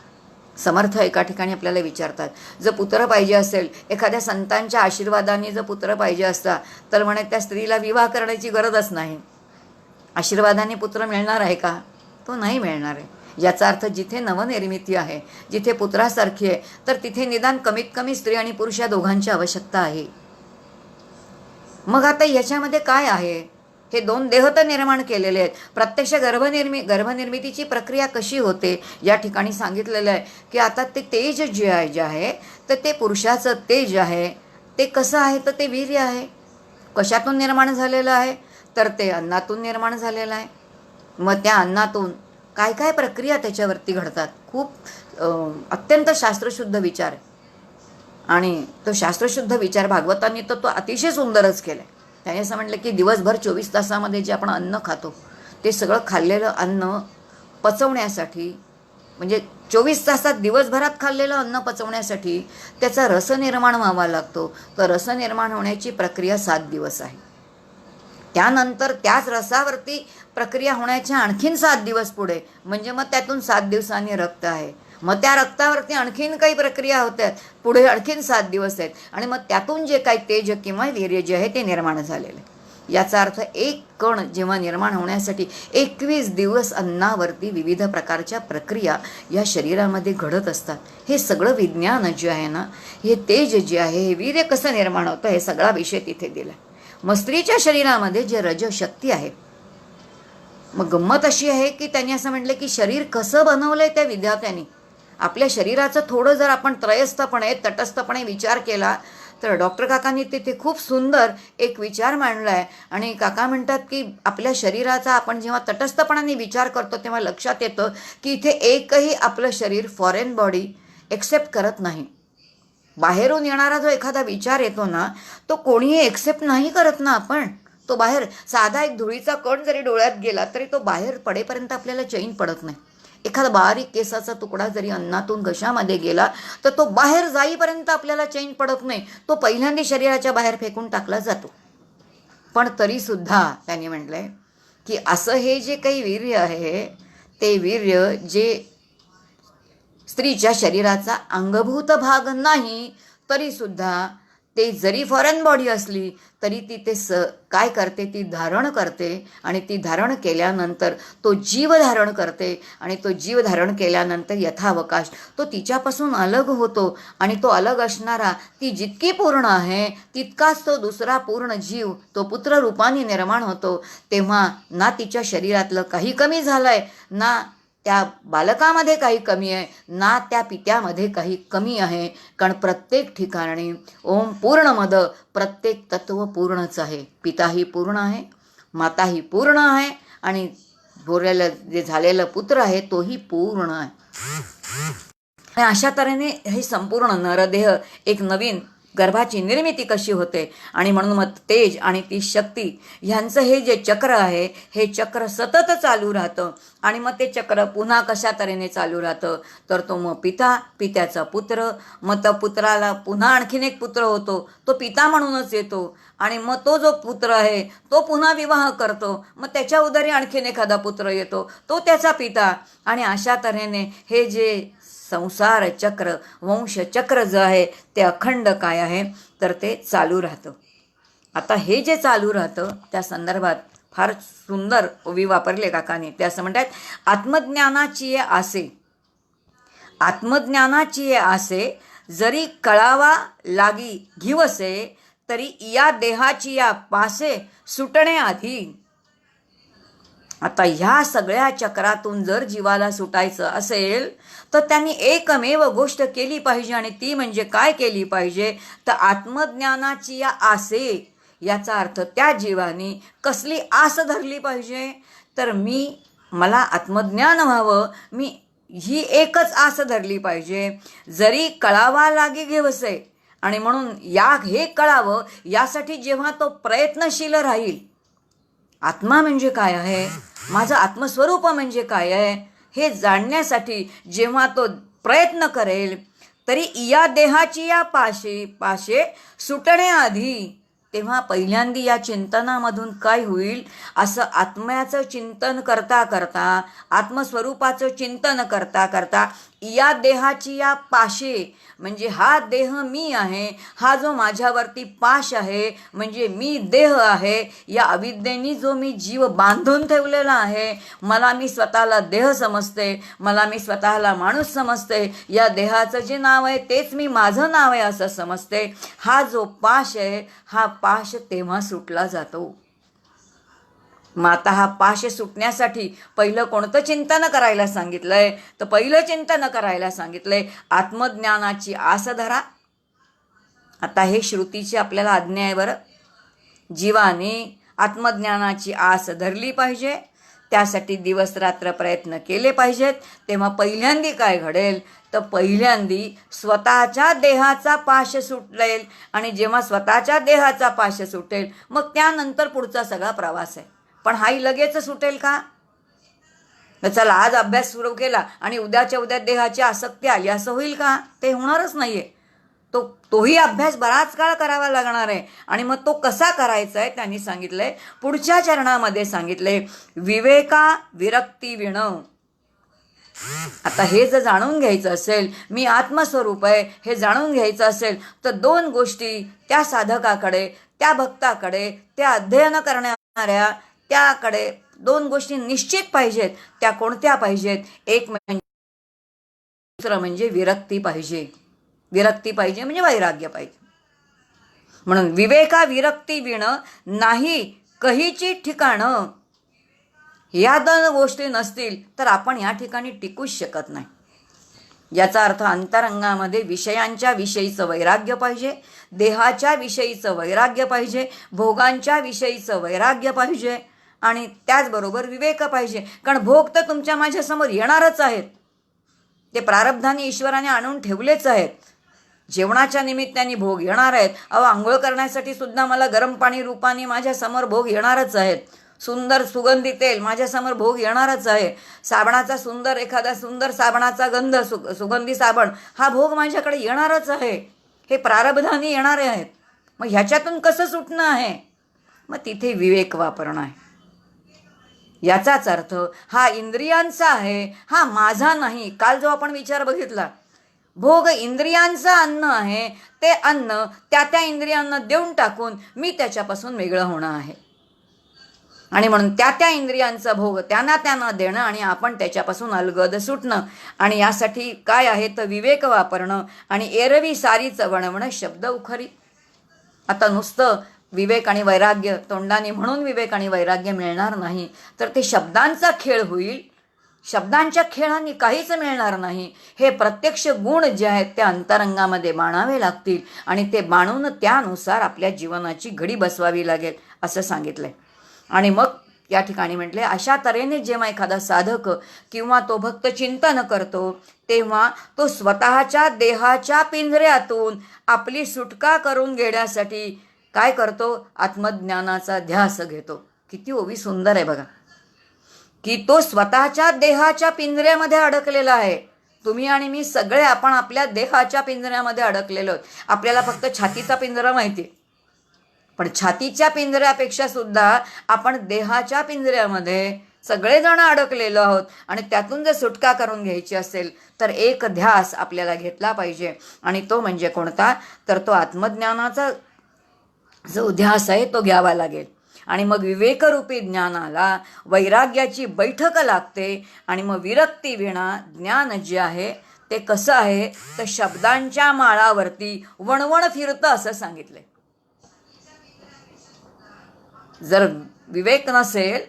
समर्थ एका ठिकाणी आपल्याला विचारतात, जर पुत्र पाहिजे असेल, एखाद्या संतांच्या आशीर्वादाने जर पुत्र पाहिजे असता तर म्हणे त्या स्त्रीला विवाह करण्याची गरजच नाही. आशीर्वादाने पुत्र मिळणार आहे का? तो नाही मिळणार आहे. याचा अर्थ जिथे नवनिर्मिती आहे, जिथे पुत्रासारखी आहे, तर तिथे निदान कमीत कमी स्त्री आणि पुरुष या दोघांची आवश्यकता आहे. मग आता याच्यामध्ये काय आहे, हे 2 देह तर निर्माण केलेले आहेत. प्रत्यक्ष गर्भनिर्मितीची प्रक्रिया कशी होते या ठिकाणी सांगितलेलं आहे की आता ते तेज जे आहे तर ते पुरुषाचं तेज आहे ते कसं आहे तर ते वीर्य आहे. कशातून निर्माण झालेलं आहे तर ते अन्नातून निर्माण झालेलं आहे. मग त्या अन्नातून काय काय प्रक्रिया त्याच्यावरती घडतात, खूप अत्यंत शास्त्रशुद्ध विचार आहे. आणि तो शास्त्रशुद्ध विचार भागवतांनी तर तो अतिशय सुंदरच केला आहे. त्याने असं म्हटलं की दिवसभर 24 तासामध्ये जे आपण अन्न खातो ते सगळं खाल्लेलं अन्न पचवण्यासाठी, म्हणजे 24 तासात दिवसभरात खाल्लेलं अन्न पचवण्यासाठी त्याचा रस निर्माण व्हावा लागतो. तर रस निर्माण होण्याची प्रक्रिया 7 दिवस आहे. त्यानंतर त्याच रसावरती प्रक्रिया होण्याच्या आणखीन 7 दिवस पुढे, म्हणजे मग त्यातून 7 दिवसांनी रक्त आहे. मग त्या रक्तावरती आणखीन काही प्रक्रिया होत्यात, पुढे आणखीन 7 दिवस आहेत आणि मग त्यातून जे काही तेज किंवा वीर्य जे आहे ते निर्माण झालेलं आहे. याचा अर्थ एक कण जेव्हा निर्माण होण्यासाठी 21 दिवस अन्नावरती विविध प्रकारच्या प्रक्रिया या शरीरामध्ये घडत असतात. हे सगळं विज्ञान जे आहे ना, हे तेज जे आहे, हे वीर्य कसं निर्माण होतं हे सगळा विषय तिथे दिला. मग स्त्रीच्या शरीरामध्ये जे रजशक्ती आहे, मग गंमत अशी आहे की त्यांनी असं म्हटलं की शरीर कसं बनवलंय त्या विद्यार्थ्यांनी. आपल्या शरीराचं थोडं जर आपण त्रयस्थपणे तटस्थपणे विचार केला तर डॉक्टर काकांनी तिथे खूप सुंदर एक विचार मांडला आहे. आणि काका म्हणतात की आपल्या शरीराचा आपण जेव्हा तटस्थपणाने विचार करतो तेव्हा लक्षात येतं की इथे एकही आपलं शरीर फॉरेन बॉडी एक्सेप्ट करत नाही. बाहेरून येणारा जो एखादा विचार येतो ना तो कोणीही एक्सेप्ट नाही करत ना. आपण तो बाहेर साधा एक धुळीचा कण जरी डोळ्यात गेला तरी तो बाहेर पडेपर्यंत आपल्याला चैन पडत नाही. एखादा बारीक केसाचा तुकडा जरी अन्नातून घशामध्ये गेला तर तो बाहेर जाईपर्यंत आपल्याला चैन पडत नाही. तो पहिल्यांदा शरीराच्या बाहेर फेकून टाकला जातो. पण तरीसुद्धा त्यांनी म्हटलंय की असं हे जे काही वीर्य आहे ते वीर्य जे स्त्रीच्या शरीराचा अंगभूत भाग नाही तरीसुद्धा ते जरी फॉरेन बॉडी असली तरी ती ते काय करते, ती धारण करते. आणि ती धारण केल्यानंतर तो जीव धारण करते आणि तो जीव धारण केल्यानंतर यथावकाश तो तिच्यापासून अलग होतो. आणि तो अलग असणारा ती जितकी पूर्ण आहे तितकाच तो दुसरा पूर्ण जीव तो पुत्र रूपाने निर्माण होतो. तेव्हा ना तिच्या शरीरातलं काही कमी झालं आहे, ना त्या बालकामध्ये काही कमी आहे, ना त्या पित्यामध्ये काही कमी आहे. कारण प्रत्येक ठिकाणी ओम पूर्णमद, प्रत्येक तत्व पूर्णच आहे. पिताही पूर्ण आहे, माताही पूर्ण आहे आणि बोरलेलं जे झालेलं पुत्र आहे तोही पूर्ण आहे. आणि अशा तऱ्हेने हे संपूर्ण नरदेह एक नवीन गर्भाची निर्मिती कशी होते. आणि म्हणून मग तेज आणि ती शक्ती ह्यांचं हे जे चक्र आहे हे चक्र सतत चालू राहतं. आणि मग ते चक्र पुन्हा कशा तऱ्हेने चालू राहतं तर तो मग पित्याचा पुत्र, मग त्या पुत्राला पुन्हा आणखीन एक पुत्र होतो, तो पिता म्हणूनच येतो. आणि मग तो जो पुत्र आहे तो पुन्हा विवाह करतो, मग त्याच्या उदरी आणखीन एखादा पुत्र येतो, तो त्याचा पिता. आणि अशा तऱ्हेने हे जे संसार चक्र, वंश चक्र जे आहे ते अखंड काय आहे तर ते चालू राहतं. आता हे जे चालू राहतं त्या संदर्भात फार सुंदर ओवी वापरले काकाने. ते असं म्हणतात, आत्मज्ञानाची आसे, आत्मज्ञानाची आसे जरी कळावा लागी घिवसे, तरी या देहाची या पासे सुटणे आधी. आता ह्या सगळ्या चक्रातून जर जीवाला सुटायचं असेल तर त्यांनी एकमेव गोष्ट केली पाहिजे, आणि ती म्हणजे काय केली पाहिजे, तर आत्मज्ञानाची या आसे. याचा अर्थ त्या जीवानी कसली आस धरली पाहिजे, तर मला आत्मज्ञान व्हावं, मी ही एकच आस धरली पाहिजे. जरी कळावा लागे घेवसे, आणि म्हणून हे कळावं यासाठी जेव्हा तो प्रयत्नशील राहील, आत्मा म्हणजे काय आहे, माझं आत्मस्वरूप म्हणजे काय आहे हे जाणण्यासाठी जेव्हा तो प्रयत्न करेल, तरी या देहाची या पाशे सुटण्याआधी, तेव्हा पहिल्यांदी या चिंतनामधून काय होईल, असं आत्म्याचं चिंतन करता करता, आत्मस्वरूपाचं चिंतन करता करता, या देहाची या पाशे म्हणजे हा देह मी आहे, हा जो माझ्यावरती पाश आहे म्हणजे मी देह आहे, या अविद्येने जो मी जीव बांधून ठेवलेला आहे, मी स्वतःला देह समजते, मी स्वतःला माणूस समजते, या देहाचं जे नाव आहे तेच मी माझं नाव आहे असं समजते. हा जो पाश आहे, हा पाश तेव्हा सुटला जातो. मग आता हा पाश सुटण्यासाठी पहिलं कोणतं चिंतन करायला सांगितलंय, तर पहिलं चिंतन करायला सांगितलंय आत्मज्ञानाची आस धरा. आता हे श्रुतीची आपल्याला आज्ञा आहे बरं. जीवाने आत्मज्ञानाची आस धरली पाहिजे, त्यासाठी दिवस रात्र प्रयत्न केले पाहिजेत. तेव्हा पहिल्यांदी काय घडेल, तर पहिल्यांदी स्वतःच्या देहाचा पाश सुटेल, आणि जेव्हा स्वतःच्या देहाचा पाश सुटेल मग त्यानंतर पुढचा सगळा प्रवास आहे. पण हाही लगेच सुटेल का? चला आज अभ्यास सुरू केला आणि उद्याच्या उद्या देहाची आसक्ती आली असं होईल का? ते होणारच नाहीये. तोही अभ्यास बराच काळ करावा लागणार आहे. आणि मग तो कसा करायचा आहे त्यांनी सांगितलंय, पुढच्या चरणामध्ये सांगितलंय, विवेका विरक्ती विण. आता हे जर जाणून घ्यायचं असेल, मी आत्मस्वरूप आहे हे जाणून घ्यायचं असेल, तर दोन गोष्टी त्या साधकाकडे, त्या भक्ताकडे, त्या अध्ययन करणाऱ्या त्याकडे दोन गोष्टी निश्चित पाहिजेत. त्या कोणत्या पाहिजेत? एक म्हणजे, दुसरं म्हणजे विरक्ती पाहिजे. विरक्ती पाहिजे म्हणजे वैराग्य पाहिजे. म्हणून विवेका विरक्ती विण नाही कहीची ठिकाणं. या दोन गोष्टी नसतील तर आपण या ठिकाणी टिकूच शकत नाही. याचा अर्थ अंतरंगामध्ये विषयांच्या विषयीचं वैराग्य पाहिजे, देहाच्या विषयीचं वैराग्य पाहिजे, भोगांच्या विषयीचं वैराग्य पाहिजे, आणि त्याचबरोबर विवेक पाहिजे. कारण भोग तर तुमच्या माझ्यासमोर येणारच आहेत, ते प्रारब्धाने ईश्वराने आणून ठेवलेच आहेत. जेवणाच्या निमित्ताने भोग येणार आहेत. आंघोळ करण्यासाठी सुद्धा मला गरम पाणी रूपाने माझ्यासमोर भोग येणारच आहेत. सुंदर सुगंधी तेल माझ्यासमोर भोग येणारच आहे. साबणाचा एखादा सुंदर साबणाचा गंध, सुगंधी साबण, हा भोग माझ्याकडे येणारच आहे. हे प्रारब्धाने येणारे आहेत. मग ह्याच्यातून कसं सुटणं आहे? मग तिथे विवेक वापरणं आहे. याचाच अर्थ हा इंद्रियांचा आहे, हा माझा नाही. काल जो आपण विचार बघितला, भोग इंद्रियांचं अन्न आहे, ते अन्न त्या इंद्रियांना देऊन टाकून मी त्याच्यापासून वेगळं होणं आहे. आणि म्हणून त्या इंद्रियांचा भोग त्यांना देणं आणि आपण त्याच्यापासून अलगद सुटणं. आणि यासाठी काय आहे तर विवेक वापरणं. आणि एरवी सारीच वणवणं शब्द उखरी. आता नुसतं विवेक आणि वैराग्य तोंडाने म्हणून विवेक आणि वैराग्य मिळणार नाही, तर ते शब्दांचा खेळ होईल. शब्दांच्या खेळांनी काहीच मिळणार नाही. हे प्रत्यक्ष गुण जे आहेत ते अंतरंगामध्ये बाणावे लागतील, आणि ते बाणून त्यानुसार आपल्या जीवनाची घडी बसवावी लागेल असं सांगितलंय. आणि मग या ठिकाणी म्हटले, अशा तऱ्हेने जेव्हा एखादा साधक किंवा तो भक्त चिंतन करतो, तेव्हा तो स्वतःच्या देहाच्या पिंजऱ्यातून आपली सुटका करून घेण्यासाठी काय करतो? आत्मज्ञानाचा ध्यास घेतो. किती ओवी सुंदर आहे बघा, की तो स्वतःच्या देहाच्या पिंजऱ्यामध्ये अडकलेला आहे. तुम्ही आणि मी सगळे आपण आपल्या देहाच्या पिंजऱ्यामध्ये अडकलेलो आहोत. आपल्याला फक्त छातीचा पिंजरा माहिती आहे, पण छातीच्या पिंजऱ्यापेक्षा सुद्धा आपण देहाच्या पिंजऱ्यामध्ये सगळेजण अडकलेलो आहोत. आणि त्यातून जर सुटका करून घ्यायची असेल तर एक ध्यास आपल्याला घेतला पाहिजे. आणि तो म्हणजे कोणता? तर तो आत्मज्ञानाचा जो ध्यास आहे तो घ्यावा लागेल. आणि मग विवेकरूपी ज्ञानाला वैराग्याची बैठक लागते आणि मग विरक्ती विना ज्ञान जे आहे ते कसं आहे तर शब्दांच्या माळावरती वणवण फिरतं असं सांगितलंय. जर विवेक नसेल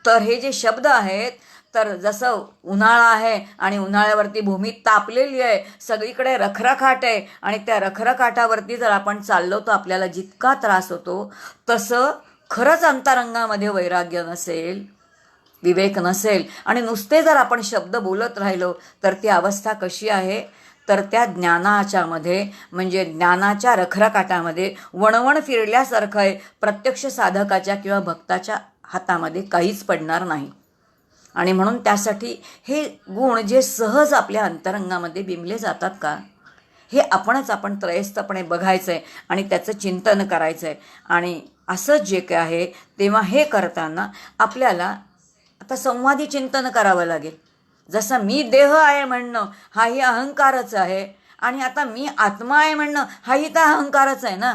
तर हे जे शब्द आहेत तर जसं उन्हाळा आहे आणि उन्हाळ्यावरती भूमी तापलेली आहे, सगळीकडे रखरखाट आहे आणि त्या रखरखाटावरती जर आपण चाललो तर आपल्याला जितका त्रास होतो तसं खरंच अंतरंगामध्ये वैराग्य नसेल, विवेक नसेल आणि नुसते जर आपण शब्द बोलत राहिलो तर ती अवस्था कशी आहे तर त्या ज्ञानाच्या मध्ये म्हणजे ज्ञानाच्या रखरखाटामध्ये वणवण फिरल्यासारखं आहे. प्रत्यक्ष साधकाच्या किंवा भक्ताच्या हातामध्ये काहीच पडणार नाही. आणि म्हणून त्यासाठी हे गुण जे सहज आपल्या अंतरंगामध्ये बिंबले जातात का हे आपण त्रयस्थपणे बघायचं आहे आणि त्याचं चिंतन करायचं आहे. आणि असं जे काय आहे तेव्हा हे करताना आपल्याला आता संवादी चिंतन करावं लागेल. जसं मी देह आहे म्हणणं हाही अहंकारच आहे आणि आता मी आत्मा आहे म्हणणं हाही तर अहंकारच आहे ना.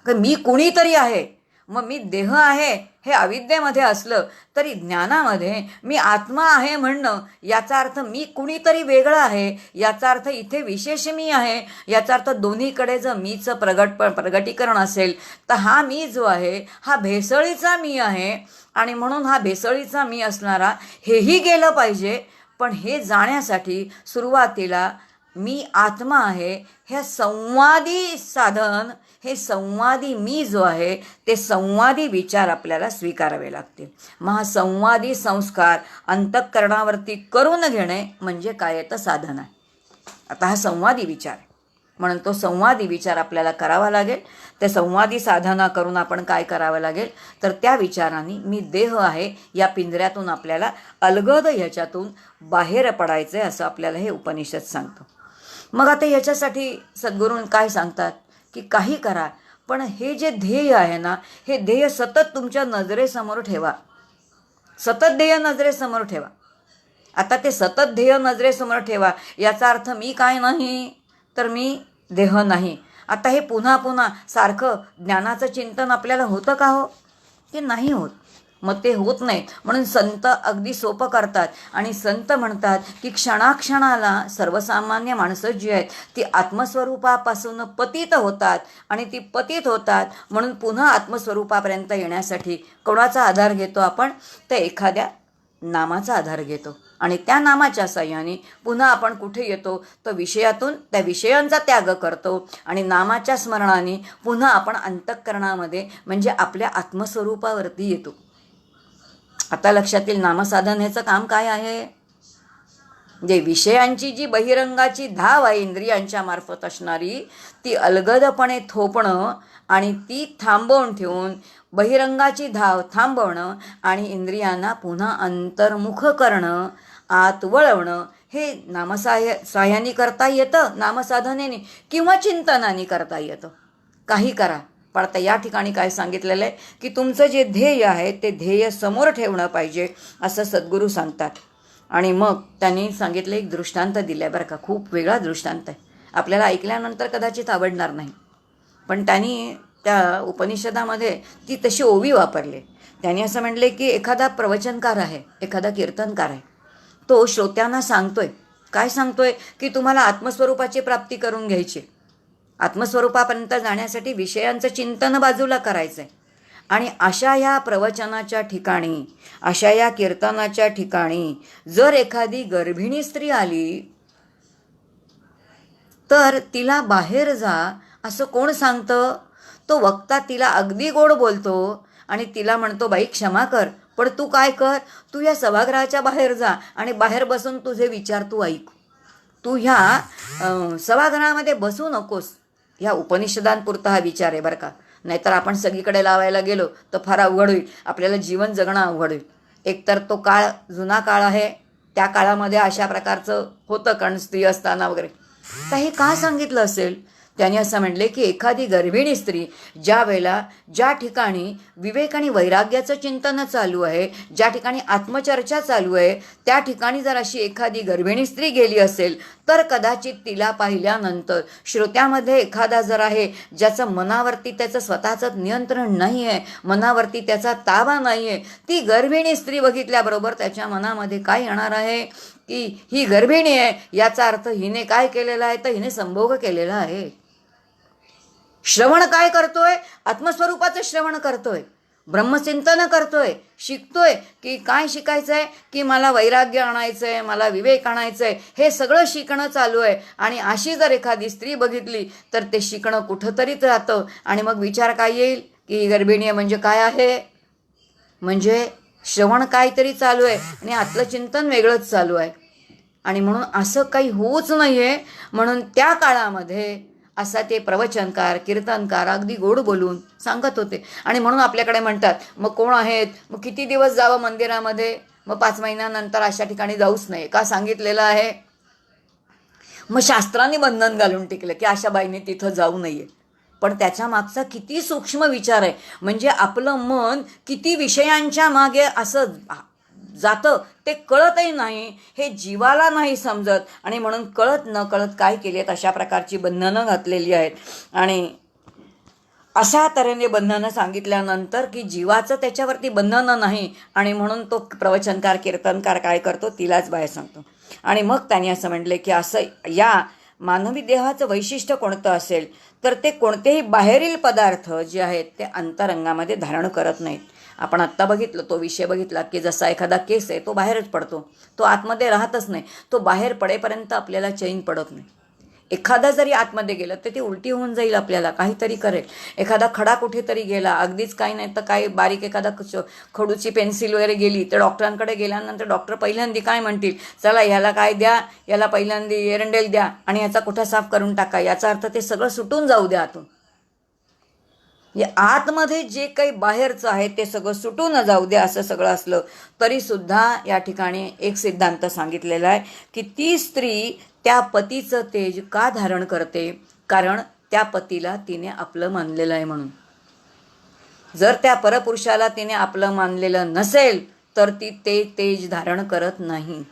मी कुणीतरी आहे, मग मी देह आहे हे अविद्येमध्ये असलं तरी ज्ञानामध्ये मी आत्मा आहे म्हणणं याचा अर्थ मी कुणीतरी वेगळं आहे, याचा अर्थ इथे विशेष मी आहे, याचा अर्थ दोन्हीकडे जर मीचं प्रगटीकरण असेल तर हा मी जो आहे हा भेसळीचा मी आहे. आणि म्हणून हा भेसळीचा मी असणारा हेही गेलं पाहिजे. पण हे जाण्यासाठी सुरुवातीला मी आत्मा आहे हे संवादी साधन, हे संवादी मी जो आहे ते संवादी विचार आपल्याला स्वीकारावे लागतील. मग हा संवादी संस्कार अंतःकरणावरती करून घेणे म्हणजे काय तर साधन आहे. आता हा संवादी विचार म्हणून तो संवादी विचार आपल्याला करावा लागेल. त्या संवादी साधना करून आपण काय करावं लागेल तर त्या विचारांनी मी देह आहे या पिंजऱ्यातून आपल्याला अलगद ह्याच्यातून बाहेर पडायचं आहे असं आपल्याला हे उपनिषद सांगतो. मग आता याच्यासाठी सद्गुरू काय सांगतात की काही करा पण हे जे ध्येय आहे ना हे ध्येय सतत तुमच्या नजरेसमोर ठेवा, सतत ध्येय नजरेसमोर ठेवा. आता ते सतत ध्येय नजरेसमोर ठेवा याचा अर्थ मी काय नाही तर मी देह नाही. आता हे पुन्हा पुन्हा सारखं ज्ञानाचं चिंतन आपल्याला होतं का हो की नाही होत. मग ते होत नाही म्हणून संत अगदी सोपं करतात आणि संत म्हणतात की क्षणाक्षणाला सर्वसामान्य माणसं जी आहेत ती आत्मस्वरूपापासून पतित होतात आणि ती पतित होतात म्हणून पुन्हा आत्मस्वरूपापर्यंत येण्यासाठी कोणाचा आधार घेतो आपण तर एखाद्या नामाचा आधार घेतो आणि त्या नामाच्या साह्याने पुन्हा आपण कुठे येतो तर विषयातून त्या विषयांचा त्याग करतो आणि नामाच्या स्मरणाने पुन्हा आपण अंतःकरणामध्ये म्हणजे आपल्या आत्मस्वरूपावरती येतो. आता लक्षात येईल नामसाधन ह्याचं काम काय आहे. जे विषयांची जी बहिरंगाची धाव आहे इंद्रियांच्या मार्फत असणारी ती अलगदपणे थोपणं आणि ती थांबवून ठेवून बहिरंगाची धाव थांबवणं आणि इंद्रियांना पुन्हा अंतर्मुख करणं, आत वळवणं हे साह्याने करता येतं, नामसाधनेने किंवा चिंतनाने करता येतं. काही करा पण आता या ठिकाणी काय सांगितलेलं आहे की तुमचं जे ध्येय आहे ते ध्येय समोर ठेवणं पाहिजे असं सद्गुरू सांगतात. आणि मग त्यांनी सांगितलं एक दृष्टांत दिलं आहे बरं का, खूप वेगळा दृष्टांत आहे, आपल्याला ऐकल्यानंतर कदाचित आवडणार नाही पण त्यांनी त्या उपनिषदामध्ये ती तशी ओवी वापरली. त्यांनी असं म्हटले की एखादा प्रवचनकार आहे, एखादा कीर्तनकार आहे, तो श्रोत्यांना सांगतोय, काय सांगतोय की तुम्हाला आत्मस्वरूपाची प्राप्ती करून घ्यायची, आत्मस्वरूपापर्यंत जाण्यासाठी विषयांचं चिंतन बाजूला करायचं आहे. आणि अशा या प्रवचनाच्या ठिकाणी, अशा या कीर्तनाच्या ठिकाणी जर एखादी गर्भिणी स्त्री आली तर तिला बाहेर जा असं कोण सांगतं. तो वक्ता तिला अगदी गोड बोलतो आणि तिला म्हणतो बाई क्षमा कर पण तू काय कर, तू या सभागृहाच्या बाहेर जा आणि बाहेर बसून तुझे विचार तू ऐक, तू ह्या सभागृहामध्ये बसू नकोस. ह्या उपनिषदांपुरता हा विचार आहे बरं का, नाहीतर आपण सगळीकडे लावायला गेलो तर फार अवघड होईल, आपल्याला जीवन जगणं अवघड होईल. एकतर तो काळ जुना काळ आहे, त्या काळामध्ये अशा प्रकारचं होतं कारण स्त्री असताना वगैरे. तर हे का सांगितलं असेल. त्यांनी असं म्हटले की एखादी गर्भिणी स्त्री ज्या वेळेला ज्या ठिकाणी विवेक आणि वैराग्याचं चिंतन चालू आहे, ज्या ठिकाणी आत्मचर्चा चालू आहे, त्या ठिकाणी जर अशी एखादी गर्भिणी स्त्री गेली असेल तर कदाचित तिला पाहिल्यानंतर श्रोत्यामध्ये एखादा जर आहे ज्याचं मनावरती त्याचं स्वतःचं नियंत्रण नाही आहे, मनावरती त्याचा ताबा नाही आहे, ती गर्भिणी स्त्री बघितल्याबरोबर त्याच्या मनामध्ये काय येणार आहे की ही गर्भिणी आहे, याचा अर्थ हिने काय केलेला आहे तर हिने संभोग केलेला आहे. श्रवण काय करतोय? आत्मस्वरूपाचं श्रवण करतोय, ब्रह्मचिंतन करतोय, शिकतोय की काय शिकायचं आहे की मला वैराग्य आणायचं आहे, मला विवेक आणायचं आहे, हे सगळं शिकणं चालू आहे. आणि अशी जर एखादी स्त्री बघितली तर ते शिकणं कुठंतरीच राहतं. आणि मग विचार काय येईल की गर्भिणी आहे म्हणजे काय आहे, म्हणजे श्रवण काहीतरी चालू आहे आणि आतलं चिंतन वेगळंच चालू आहे. आणि म्हणून असं काही होऊच नाही आहे. म्हणून त्या काळामध्ये असा ते प्रवचनकार कीर्तनकार अगदी गोड बोलून सांगत होते. आणि म्हणून आपल्याकडे म्हणतात मग कोण आहेत, मग किती दिवस जावं मंदिरामध्ये, मग 5 महिन्यानंतर अशा ठिकाणी जाऊच नाही का सांगितलेलं आहे. मग शास्त्राने बंधन घालून टिकलं की अशा बाईने तिथं जाऊ नये. पण त्याच्या मागचा किती सूक्ष्म विचार आहे, म्हणजे आपलं मन किती विषयांच्या मागे असं जातं ते कळतही नाही, हे जीवाला नाही समजत. आणि म्हणून कळत न कळत काय केलेत अशा प्रकारची बंधनं घातलेली आहेत. आणि अशा तऱ्हेने बंधनं सांगितल्यानंतर की जीवाचं त्याच्यावरती बंधनं नाही. आणि म्हणून तो प्रवचनकार कीर्तनकार काय करतो, तिलाच बाहेर सांगतो. आणि मग त्यांनी असं म्हटले की असं या मानवी देहाचं वैशिष्ट्य कोणतं असेल तर ते कोणतेही बाहेरील पदार्थ जे आहेत ते अंतरंगामध्ये धारण करत नाहीत. आपण आत्ता बघितलं, तो विषय बघितला की जसा एखादा केस आहे तो बाहेरच पडतो, तो आतमध्ये राहतच नाही. तो बाहेर पडेपर्यंत आपल्याला चैन पडत नाही. एखादा जरी आतमध्ये गेलं तर ती उलटी होऊन जाईल, आपल्याला काहीतरी करेल. एखादा खडा कुठेतरी गेला, अगदीच काही नाही तर काही बारीक एखादा खडूची पेन्सिल वगैरे गेली तर डॉक्टरांकडे गेल्यानंतर डॉक्टर पहिल्यांदा काय म्हणतील, चला ह्याला काय द्या, याला पहिल्यांदा एरंडेल द्या आणि ह्याचा कुठा साफ करून टाका. याचा अर्थ ते सगळं सुटून जाऊ द्या आतून. आतमध्ये जे काही बाहेरचं आहे ते सगळं सुटून जाऊ द्या. असं सगळं असलं तरीसुद्धा या ठिकाणी एक सिद्धांत सांगितलेला आहे की ती स्त्री त्या पतीचं तेज का धारण करते, कारण त्या पतीला तिने आपलं मानलेलं आहे म्हणून. जर त्या परपुरुषाला तिने आपलं मानलेलं नसेल तर ती ते तेज धारण करत नाही.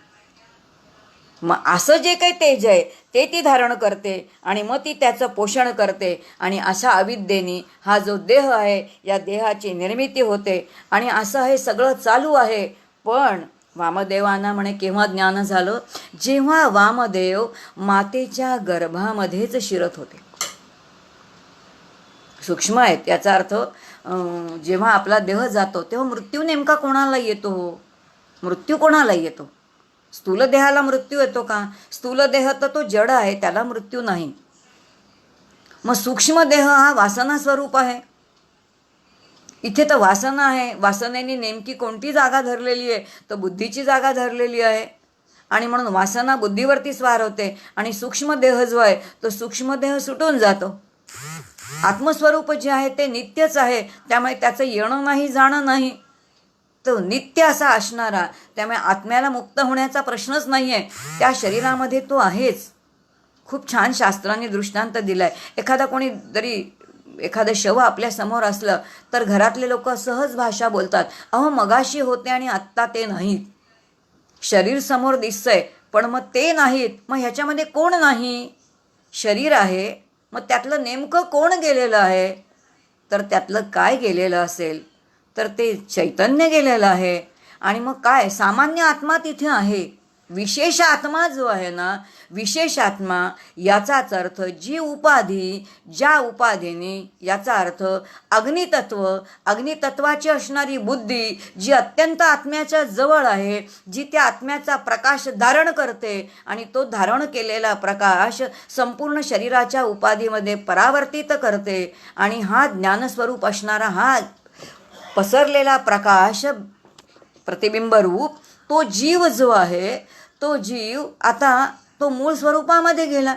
मग असं जे काही तेज आहे ते ती धारण करते आणि मग ती त्याचं पोषण करते. आणि अशा अविद्येने हा जो देह आहे या देहाची निर्मिती होते आणि असं हे सगळं चालू आहे. पण वामदेवांना म्हणे केव्हा ज्ञान झालं, जेव्हा वामदेव मातेच्या गर्भामध्येच शिरत होते. सूक्ष्म आहेत. याचा अर्थ जेव्हा आपला देह जातो तेव्हा मृत्यू नेमका कोणाला येतो, मृत्यू कोणाला येतो. स्थूल देहाला मृत्यू येतो का? स्थूल देह तर तो जड आहे, त्याला मृत्यू नाही. मग सूक्ष्म देह हा वासना स्वरूप आहे. इथे तर वासना आहे. वासनेने नेमकी कोणती जागा धरलेली आहे तर बुद्धीची जागा धरलेली आहे. आणि म्हणून वासना बुद्धीवरती स्वार होते आणि सूक्ष्म देह जो आहे तो सूक्ष्म देह सुटून जातो. आत्मस्वरूप जे आहे ते नित्यच आहे, त्यामुळे त्याचं येणं नाही जाणं नाही, तो नित्य असा असणारा. त्यामुळे आत्म्याला मुक्त होण्याचा प्रश्नच नाही आहे, त्या शरीरामध्ये तो आहेच. खूप छान शास्त्राने दृष्टांत दिलाय. एखादा कोणी जरी एखादं शव आपल्या समोर असलं तर घरातले लोक सहज भाषा बोलतात, अहो मगाशी होते आणि आत्ता ते नाहीत. शरीर समोर दिसतंय पण मग ते नाहीत. मग ह्याच्यामध्ये कोण नाही? शरीर आहे, मग त्यातलं नेमकं कोण गेलेलं आहे? तर त्यातलं काय गेलेलं असेल तर ते चैतन्य गेलेलं आहे. आणि मग काय, सामान्य आत्मा तिथे आहे. विशेष आत्मा जो आहे ना, विशेष आत्मा याचाच अर्थ जी उपाधी, ज्या उपाधीने, याचा अर्थ अग्नितत्व, अग्नितत्वाची असणारी बुद्धी जी अत्यंत आत्म्याच्या जवळ आहे, जी त्या आत्म्याचा प्रकाश धारण करते आणि तो धारण केलेला प्रकाश संपूर्ण शरीराच्या उपाधीमध्ये परावर्तित करते. आणि हा ज्ञानस्वरूप असणारा हा पसरलेला प्रकाश प्रतिबिंब रूप तो जीव जो आहे, तो जीव आता तो मूळ स्वरूपामध्ये गेला.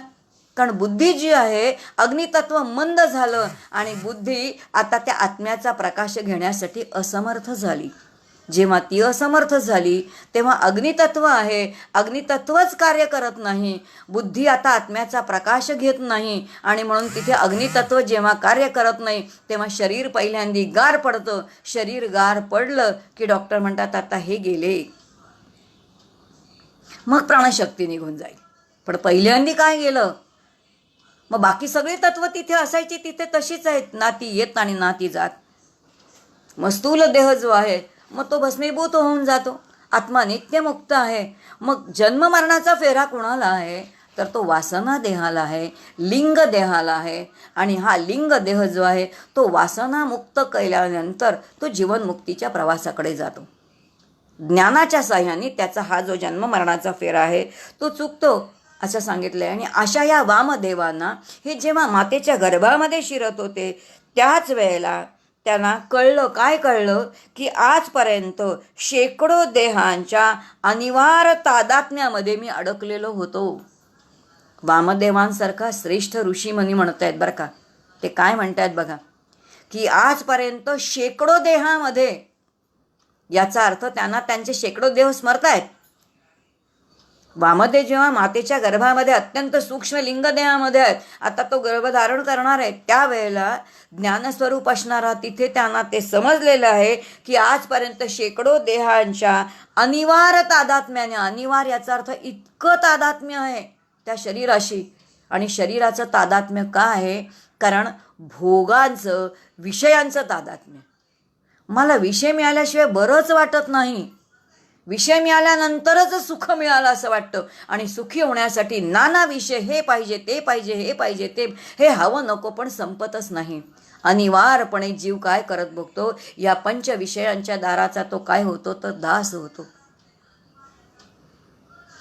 कारण बुद्धी जी आहे, अग्नितत्व मंद झालं आणि बुद्धी आता त्या आत्म्याचा प्रकाश घेण्यासाठी असमर्थ झाली. जेव्हा ती असमर्थ झाली तेव्हा अग्नितत्व आहे, अग्नितत्वच कार्य करत नाही, बुद्धी आता आत्म्याचा प्रकाश घेत नाही. आणि म्हणून तिथे अग्नितत्व जेव्हा कार्य करत नाही तेव्हा शरीर पहिल्यांदी गार पडतं. शरीर गार पडलं की डॉक्टर म्हणतात आता हे गेले, मग प्राणशक्ती निघून जाईल. पण पहिल्यांदी काय गेलं, मग बाकी सगळी तत्व तिथे असायची तिथे तशीच आहेत, ना ती येत आणि ना ती जात. मग स्थूल देह जो आहे मग तो भस्मीभूत होऊन जातो. आत्मा नित्यमुक्त आहे. मग जन्म मरणाचा फेरा कुणाला आहे, तर तो वासना देहाला आहे, लिंग देहाला आहे. आणि हा लिंग देह जो आहे तो वासनामुक्त केल्यानंतर तो जीवनमुक्तीच्या प्रवासाकडे जातो. ज्ञानाच्या साह्याने त्याचा हा जो जन्म मरणाचा फेरा आहे तो चुकतो असं सांगितलं आहे. आणि अशा या वामदेवांना हे जेव्हा मातेच्या गर्भामध्ये शिरत होते त्याच वेळेला त्यांना कळलं, काय कळलं, की आजपर्यंत शेकडो देहांच्या अनिवार्य तादात्म्यामध्ये मी अडकलेलो होतो. वामदेवांसारखा श्रेष्ठ ऋषीमुनी म्हणत आहेत बरं का. ते काय म्हणतात बघा, की आजपर्यंत शेकडो देहामध्ये, याचा अर्थ त्यांना त्यांचे शेकडो देह स्मरत आहेत. वामदेव जेव्हा मातेच्या गर्भामध्ये अत्यंत सूक्ष्म लिंगदेहामध्ये आहेत, आता तो गर्भधारण करणार आहे, त्यावेळेला ज्ञानस्वरूप असणारा तिथे त्यांना ते समजलेलं आहे की आजपर्यंत शेकडो देहांच्या अनिवार्य तादात्म्याने, अनिवार्य याचा अर्थ इतकं तादात्म्य आहे त्या शरीराशी. आणि शरीराचं तादात्म्य का आहे, कारण भोगांचं, विषयांचं तादात्म्य. मला विषय मिळाल्याशिवाय बरंच वाटत नाही, विषय मिळाल्यानंतरच सुख मिळालं असं वाटतं. आणि सुखी होण्यासाठी नाना विषय, हे पाहिजे ते पाहिजे, हे पाहिजे ते, हे हवं नको पण संपतच नाही. अनिवार्यपणे जीव काय करत बघतो, या पंच विषयांच्या दाराचा तो काय होतो, तर दास होतो.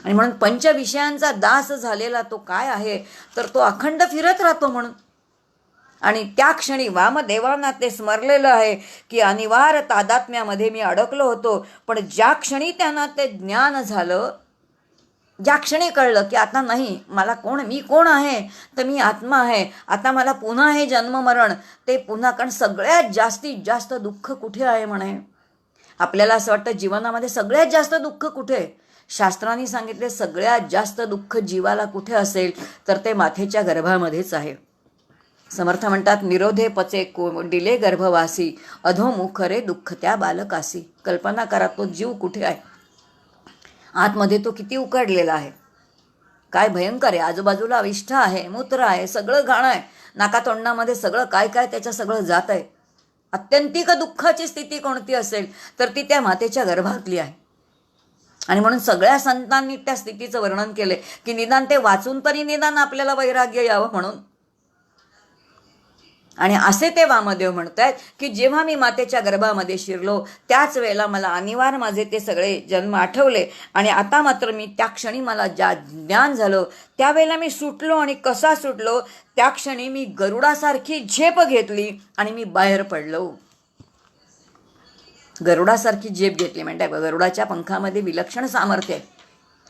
आणि म्हणून पंच विषयांचा दास झालेला तो काय आहे, तर तो अखंड फिरत राहतो म्हणून. आणि त्या क्षणी वामदेवांना ते स्मरलेलं आहे की अनिवार्य तादात्म्यामध्ये मी अडकलो होतो. पण ज्या क्षणी त्यांना ते ज्ञान झालं, ज्या क्षणी कळलं की आता नाही, मला कोण, मी कोण आहे, तर मी आत्मा आहे, आता मला पुन्हा हे जन्ममरण ते पुन्हा. कारण सगळ्यात जास्तीत जास्त दुःख कुठे आहे म्हणे, आपल्याला असं वाटतं जीवनामध्ये सगळ्यात जास्त दुःख कुठे. शास्त्रांनी सांगितले सगळ्यात जास्त दुःख जीवाला कुठे असेल, तर ते मातेच्या गर्भामध्येच आहे. समर्थ म्हणतात, निरोधे पचे कोंडिले गर्भवासी, अधोमुख रे दुःख त्या बालकासी. कल्पना करा तो जीव कुठे आहे, आतमध्ये तो किती उकडलेला आहे, काय भयंकर आहे. आजूबाजूला अविष्ठ आहे, मूत्र आहे, सगळं घाण आहे, नाकातोंडामध्ये सगळं काय काय त्याच्या सगळं जात आहे. अत्यंतिक दुःखाची स्थिती कोणती असेल, तर ती त्या मातेच्या गर्भातली आहे. आणि म्हणून सगळ्या संतांनी त्या स्थितीचं वर्णन केले की निदान ते वाचून तरी निदान आपल्याला वैराग्य यावं म्हणून. आणि असे ते वामदेव म्हणतात की जेव्हा मी मातेच्या गर्भामध्ये शिरलो त्याच वेळेला मला अनिवार्य माझे ते सगळे जन्म आठवले. आणि आता मात्र मी त्या क्षणी मला ज्या ज्ञान झालं त्यावेळेला मी सुटलो. आणि कसा सुटलो, त्या क्षणी मी गरुडासारखी झेप घेतली आणि मी बाहेर पडलो. गरुडासारखी झेप घेतली म्हणजे गरुडाच्या पंखामध्ये विलक्षण सामर्थ्य आहे.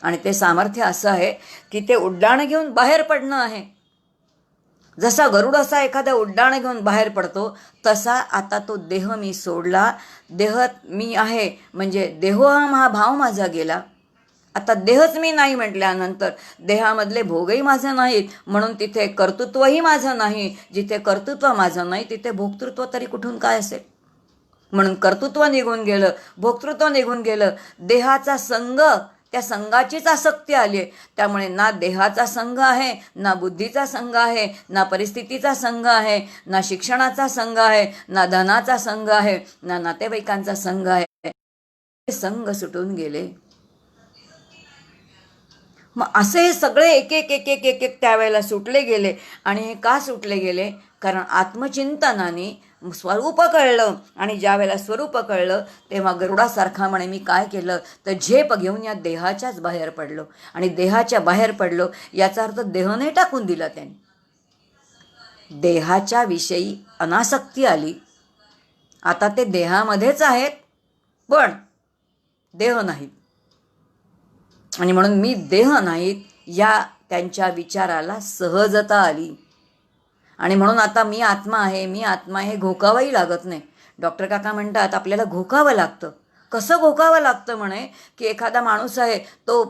आणि ते सामर्थ्य असं आहे की ते उड्डाण घेऊन बाहेर पडणं आहे. जसा गरुड असा एखादा उड्डाण घेऊन बाहेर पडतो तसा आता तो देह मी सोडला. देह मी आहे म्हणजे देहोहम हा भाव माझा गेला. आता देहच मी नाही म्हटल्यानंतर देहामधले भोगही माझे नाहीत, म्हणून तिथे कर्तृत्वही माझं नाही. जिथे कर्तृत्व माझं नाही तिथे भोक्तृत्व तरी कुठून काय असेल. म्हणून कर्तृत्व निघून गेलं, भोक्तृत्व निघून गेलं. देहाचा संग, त्या संघाचीच आसक्ती आली आहे. त्यामुळे ना देहाचा संघ आहे, ना बुद्धीचा संघ आहे, ना परिस्थितीचा संघ आहे, ना शिक्षणाचा संघ आहे, ना धनाचा संघ आहे, ना नातेवाईकांचा संघ आहे. संघ सुटून गेले. मग असे सगळे एक एक एक एक एक एक त्यावेळेला सुटले गेले. आणि हे का सुटले गेले, कारण आत्मचिंतनाने स्वरूप कळलं. आणि ज्या वेळेला स्वरूप कळलं तेव्हा गरुडासारखा म्हणे मी काय केलं, तर झेप घेऊन या देहाच्याच बाहेर पडलो. आणि देहाच्या बाहेर पडलो याचा अर्थ देह नाही टाकून दिला त्यांनी. देहाच्या विषयी अनासक्ती आली. आता ते देहामध्येच आहेत पण देह नाहीत. आणि म्हणून मी देह नाहीत या त्यांच्या विचाराला सहजता आली. आणि म्हणून आता मी आत्मा आहे, मी आत्मा हे घोकावंही लागत नाही. डॉक्टर काका म्हणतात आपल्याला घोकावं लागतं. कसं घोकावं लागतं म्हणे, की एखादा माणूस आहे तो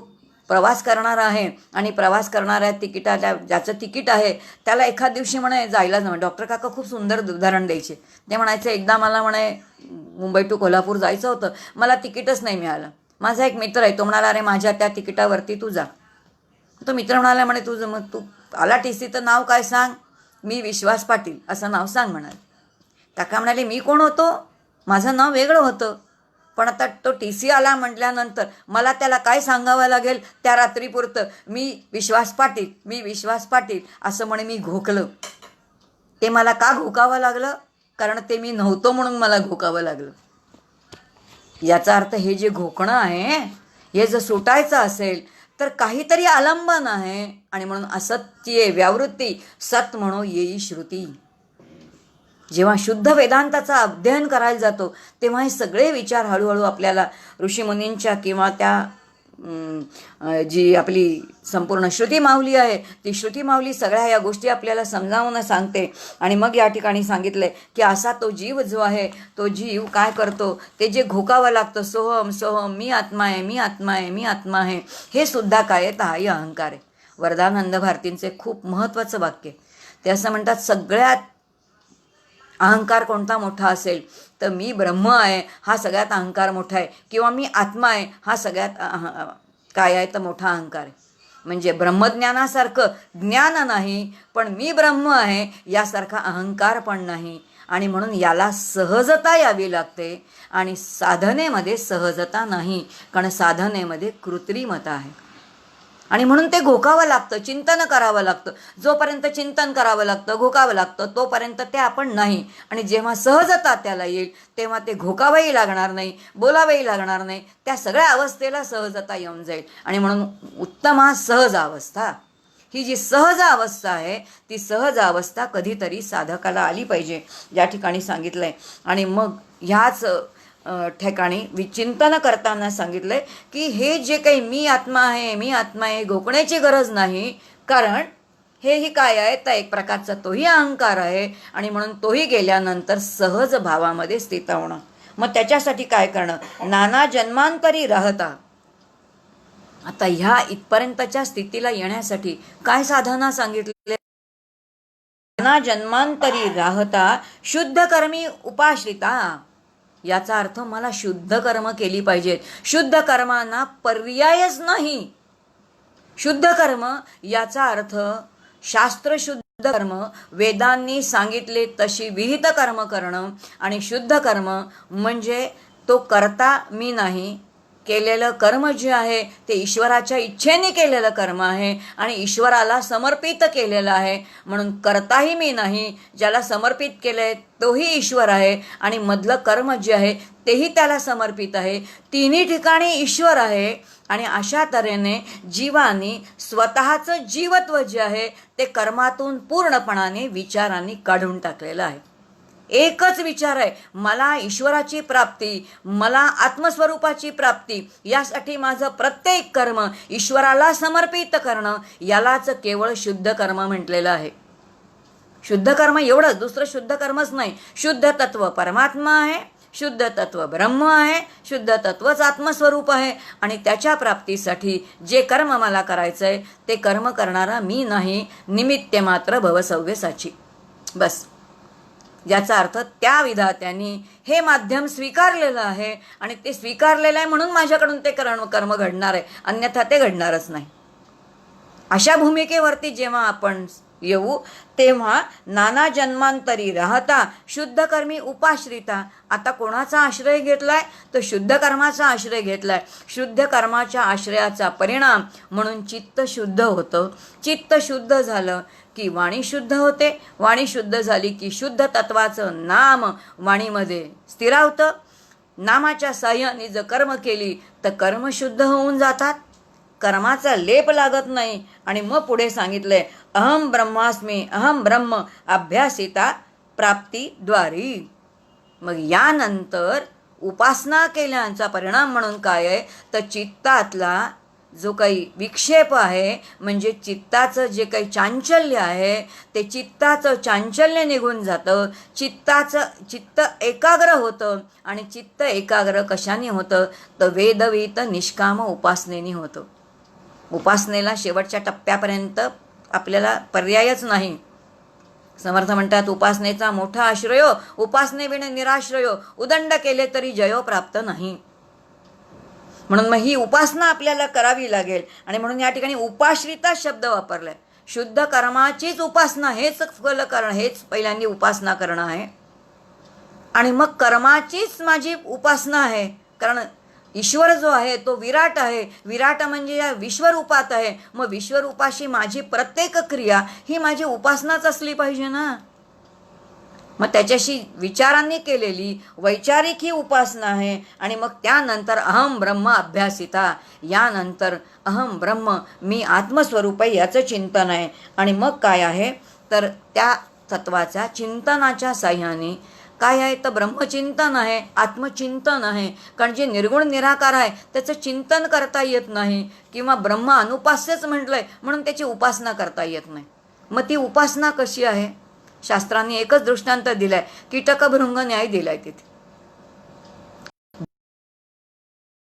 प्रवास करणार आहे आणि प्रवास करणाऱ्या तिकिटाच्या ज्याचं तिकीट आहे त्याला एखाद दिवशी म्हणे जायला जमलं. डॉक्टर काका खूप सुंदर उदाहरण द्यायचे. ते म्हणायचे एकदा मला म्हणे मुंबई टू कोल्हापूर जायचं होतं, मला तिकीटच नाही मिळालं. माझा एक मित्र आहे तो म्हणाला अरे माझ्या त्या तिकिटावरती तू जा. तो मित्र म्हणाला, म्हणे तुझं मग तू आला TC तर नाव काय सांग. मी विश्वास पाटील असं नाव सांग म्हणाले. काका म्हणाले, मी कोण होतो, माझं नाव वेगळं होतं, पण आता तो TC आला म्हटल्यानंतर मला त्याला काय सांगावं लागेल. त्या रात्रीपुरतं मी विश्वास पाटील, मी विश्वास पाटील असं म्हणे मी घोकलं. ते मला का घोकावं लागलं, कारण ते मी नव्हतो म्हणून मला घोकावं लागलं. याचा अर्थ हे जे घोकणं आहे हे जर सुटायचं असेल तर काहीतरी आलंबन आहे, आणि म्हणून असत्य व्यावृत्ती सत म्हणो येई श्रुती. जेव्हा शुद्ध वेदांताचा अध्ययन करायला जातो तेव्हा हे सगळे विचार हळूहळू आपल्याला ऋषीमुनींच्या किंवा त्या जी आपली संपूर्ण श्रुती माऊली आहे ती श्रुती माऊली सगळ्या या गोष्टी आपल्याला समजावून सांगते. आणि मग या ठिकाणी सांगितलंय की असा तो जीव जो आहे तो जीव काय करतो, ते जे घोकावं लागतं, सोहम सोहम, मी आत्मा आहे, मी आत्मा आहे, मी आत्मा आहे, हे सुद्धा काय आहे, हा अहंकार आहे. वरदानंद भारतींचे खूप महत्त्वाचं वाक्य. ते असं म्हणतात, सगळ्यात अहंकार कोणता मोठा असेल तर मी ब्रह्म आहे हा सगळ्यात अहंकार मोठा आहे, किंवा मी आत्मा आहे हा सगळ्यात काय आहे तर मोठा अहंकार आहे. म्हणजे ब्रह्मज्ञानासारखं ज्ञान नाही, पण मी ब्रह्म आहे यासारखा अहंकार पण नाही. आणि म्हणून याला सहजता यावी लागते, आणि साधनेमध्ये सहजता नाही, कारण साधनेमध्ये कृत्रिमता आहे. आणि म्हणून ते घोकावं लागतं, चिंतन करावं लागतं. जोपर्यंत चिंतन करावं लागतं, घोकावं लागतं, तोपर्यंत ते आपण नाही. आणि जेव्हा सहजता त्याला येईल तेव्हा ते घोकावंही लागणार नाही, बोलावंही लागणार नाही, त्या सगळ्या अवस्थेला सहजता येऊन जाईल. आणि म्हणून उत्तम हा सहज अवस्था, ही जी सहज अवस्था आहे ती सहज अवस्था कधीतरी साधकाला आली पाहिजे, या ठिकाणी सांगितलं आहे. आणि मग ह्याच ठिकाणी विचिंतन करताना सांगितलंय की हे जे काही मी आत्मा आहे, मी आत्मा आहे, घोकण्याची गरज नाही, कारण हेही काय आहे तर एक प्रकारचा तोही अहंकार आहे. आणि म्हणून तोही गेल्यानंतर सहज भावामध्ये स्थित होणं. मग त्याच्यासाठी काय करणं, नाना जन्मांतरी राहता. आता ह्या इथपर्यंतच्या स्थितीला येण्यासाठी काय साधना सांगितले, नाना जन्मांतरी राहता शुद्ध कर्मी उपाश्रिता. याचा अर्थ मला शुद्ध कर्म केली पाहिजेत. शुद्ध कर्मांना पर्यायच नाही. शुद्ध कर्म याचा अर्थ शास्त्रशुद्ध कर्म, वेदांनी सांगितले तशी विहित कर्म करणं. आणि शुद्ध कर्म म्हणजे तो करता मी नाही, केलेलं कर्म जे आहे ते ईश्वराच्या इच्छेने केलेलं कर्म आहे आणि ईश्वराला समर्पित केलेलं आहे. म्हणून करताही मी नाही, ज्याला समर्पित केलं आहे तोही ईश्वर आहे, आणि मधलं कर्म जे आहे तेही त्याला समर्पित आहे. तिन्ही ठिकाणी ईश्वर आहे. आणि अशा तऱ्हेने जीवानी स्वतःचं जीवत्व जे आहे ते कर्मातून पूर्णपणाने विचारांनी काढून टाकलेलं आहे. एकच विचार आहे, मला ईश्वराची प्राप्ती, मला आत्मस्वरूपाची प्राप्ती, यासाठी माझं प्रत्येक कर्म ईश्वराला समर्पित करणं, यालाच केवळ शुद्ध कर्म म्हटलेलं आहे. शुद्ध कर्म एवढंच, दुसरं शुद्ध कर्मच नाही. शुद्ध तत्व परमात्मा आहे, शुद्ध तत्व ब्रह्म आहे, शुद्ध तत्वच आत्मस्वरूप आहे. आणि त्याच्या प्राप्तीसाठी जे कर्म मला करायचं आहे ते कर्म करणारा मी नाही, निमित्त मात्र भवसव्यसाची. बस. याचा अर्थ त्या विधात्यांनी हे माध्यम स्वीकारलेलं आहे, आणि ते स्वीकारलेलं आहे म्हणून माझ्याकडून ते कर्म घडणार आहे, अन्यथा ते घडणारच नाही. अशा भूमिकेवरती जेव्हा आपण येऊ तेव्हा नाना जन्मांतरी राहता शुद्ध कर्मी उपाश्रिता. आता कोणाचा आश्रय घेतलाय तर शुद्ध कर्माचा आश्रय घेतलाय. शुद्ध कर्माच्या आश्रयाचा परिणाम म्हणून चित्त शुद्ध होतं. चित्त शुद्ध झालं की वाणी शुद्ध होते. वाणी शुद्ध झाली की शुद्ध तत्वाचं नाम वाणीमध्ये स्थिरावतं. नामाच्या साह्याने जर कर्म केली तर कर्म शुद्ध होऊन जातात, कर्माचा लेप लागत नाही. आणि मग पुढे सांगितलंय, अहम ब्रह्मास्मी अहम ब्रह्म अभ्यासिता प्राप्तीद्वारी. मग यानंतर उपासना केल्याचा परिणाम म्हणून काय आहे तर चित्तातला जो काही विक्षेप आहे, म्हणजे चित्ताचं जे काही चांचल्य आहे ते चित्ताचं चांचल्य निघून जातं. चित्त एकाग्र होतं. आणि चित्त एकाग्र कशाने होतं तर वेदविहित निष्काम उपासनेने होतं. उपासनेला शेवटच्या टप्प्यापर्यंत आपल्याला पर्यायच नाही. समर्थ म्हणतात, उपासनेचा मोठा आश्रयो उपासनेविण निराश्रयो, उदंड केले तरी जयो प्राप्त नाही. म्हणून मग ही उपासना आपल्याला करावी लागेल. आणि म्हणून या ठिकाणी उपाश्रिता शब्द वापरलाय. शुद्ध कर्माचीच उपासना, हेच फल करणं, हेच पहिल्यांदा उपासना करणं आहे. आणि मग कर्माचीच माझी उपासना आहे. कारण ईश्वर जो आहे तो विराट आहे. विराट म्हणजे या विश्वरूपात आहे. मग विश्वरूपाशी माझी प्रत्येक क्रिया ही माझी उपासनाच असली पाहिजे ना. मग त्याच्याशी विचारांनी केलेली वैचारिक ही उपासना आहे. आणि मग त्यानंतर अहम ब्रह्म अभ्यासिता, यानंतर अहम ब्रह्म मी आत्मस्वरूप आहे याचं चिंतन आहे. आणि मग काय आहे तर त्या तत्वाच्या चिंतनाच्या साह्याने काय आहे तर ब्रह्मचिंतन आहे, आत्मचिंतन आहे. कारण जे निर्गुण निराकार आहे त्याचं चिंतन करता येत नाही, किंवा ब्रह्म अनुपास्यच म्हटलंय म्हणून त्याची उपासना करता येत नाही. मग ती उपासना कशी आहे? शास्त्रांनी एकच दृष्टांत दिलाय, कीटकभृंग न्याय दिलाय तिथे.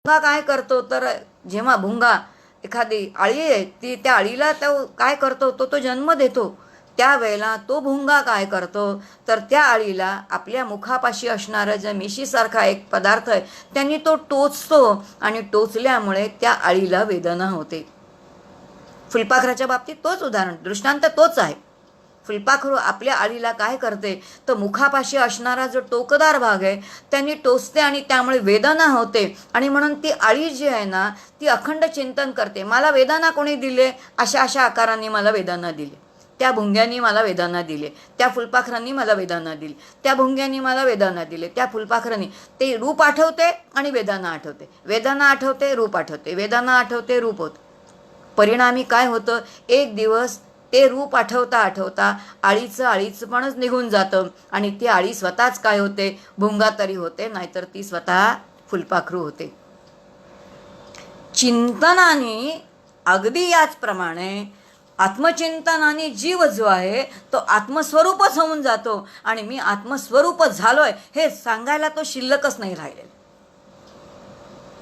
भुंगा काय करतो तर जेव्हा भुंगा एखादी आळी आहे ती त्या आळीला तो काय करतो तो जन्म देतो. त्यावेळेला तो भुंगा काय करतो तर त्या आळीला आपल्या मुखापाशी असणारा जो मिशीसारखा एक पदार्थ आहे त्यांनी तो टोचतो, आणि टोचल्यामुळे त्या आळीला वेदना होते. फुलपाखराच्या बाबतीत तोच उदाहरण, दृष्टांत तोच आहे. फुलपाखरू आपल्या आळीला काय करते तर मुखापाशी असणारा जो टोकदार भाग आहे त्यांनी टोचते, आणि त्यामुळे वेदना होते. आणि म्हणून ती आळी जी आहे ना ती अखंड चिंतन करते, मला वेदना कोणी दिले, अशा अशा आकारांनी मला वेदना दिली, त्या भुंग्यांनी मला वेदना दिले, त्या फुलपाखरांनी मला वेदना दिली, त्या भुंग्यांनी मला वेदना दिले, त्या फुलपाखरांनी. ते रूप आठवते आणि वेदना आठवते, वेदना आठवते, रूप आठवते, वेदना आठवते, रूप होते. परिणामी काय होतं, एक दिवस ते रूप आठवता आठवता आळीचंपणच निघून जातं, आणि ती आळी स्वतःच काय होते, भुंगा तरी होते, नाहीतर ती स्वतः फुलपाखरू होते. चिंतनाने अगदी याचप्रमाणे आत्मचिंतनाने जीव जो आहे तो आत्मस्वरूपच होऊन जातो, आणि मी आत्मस्वरूपच झालोय हे सांगायला तो शिल्लकच नाही राहिलेला.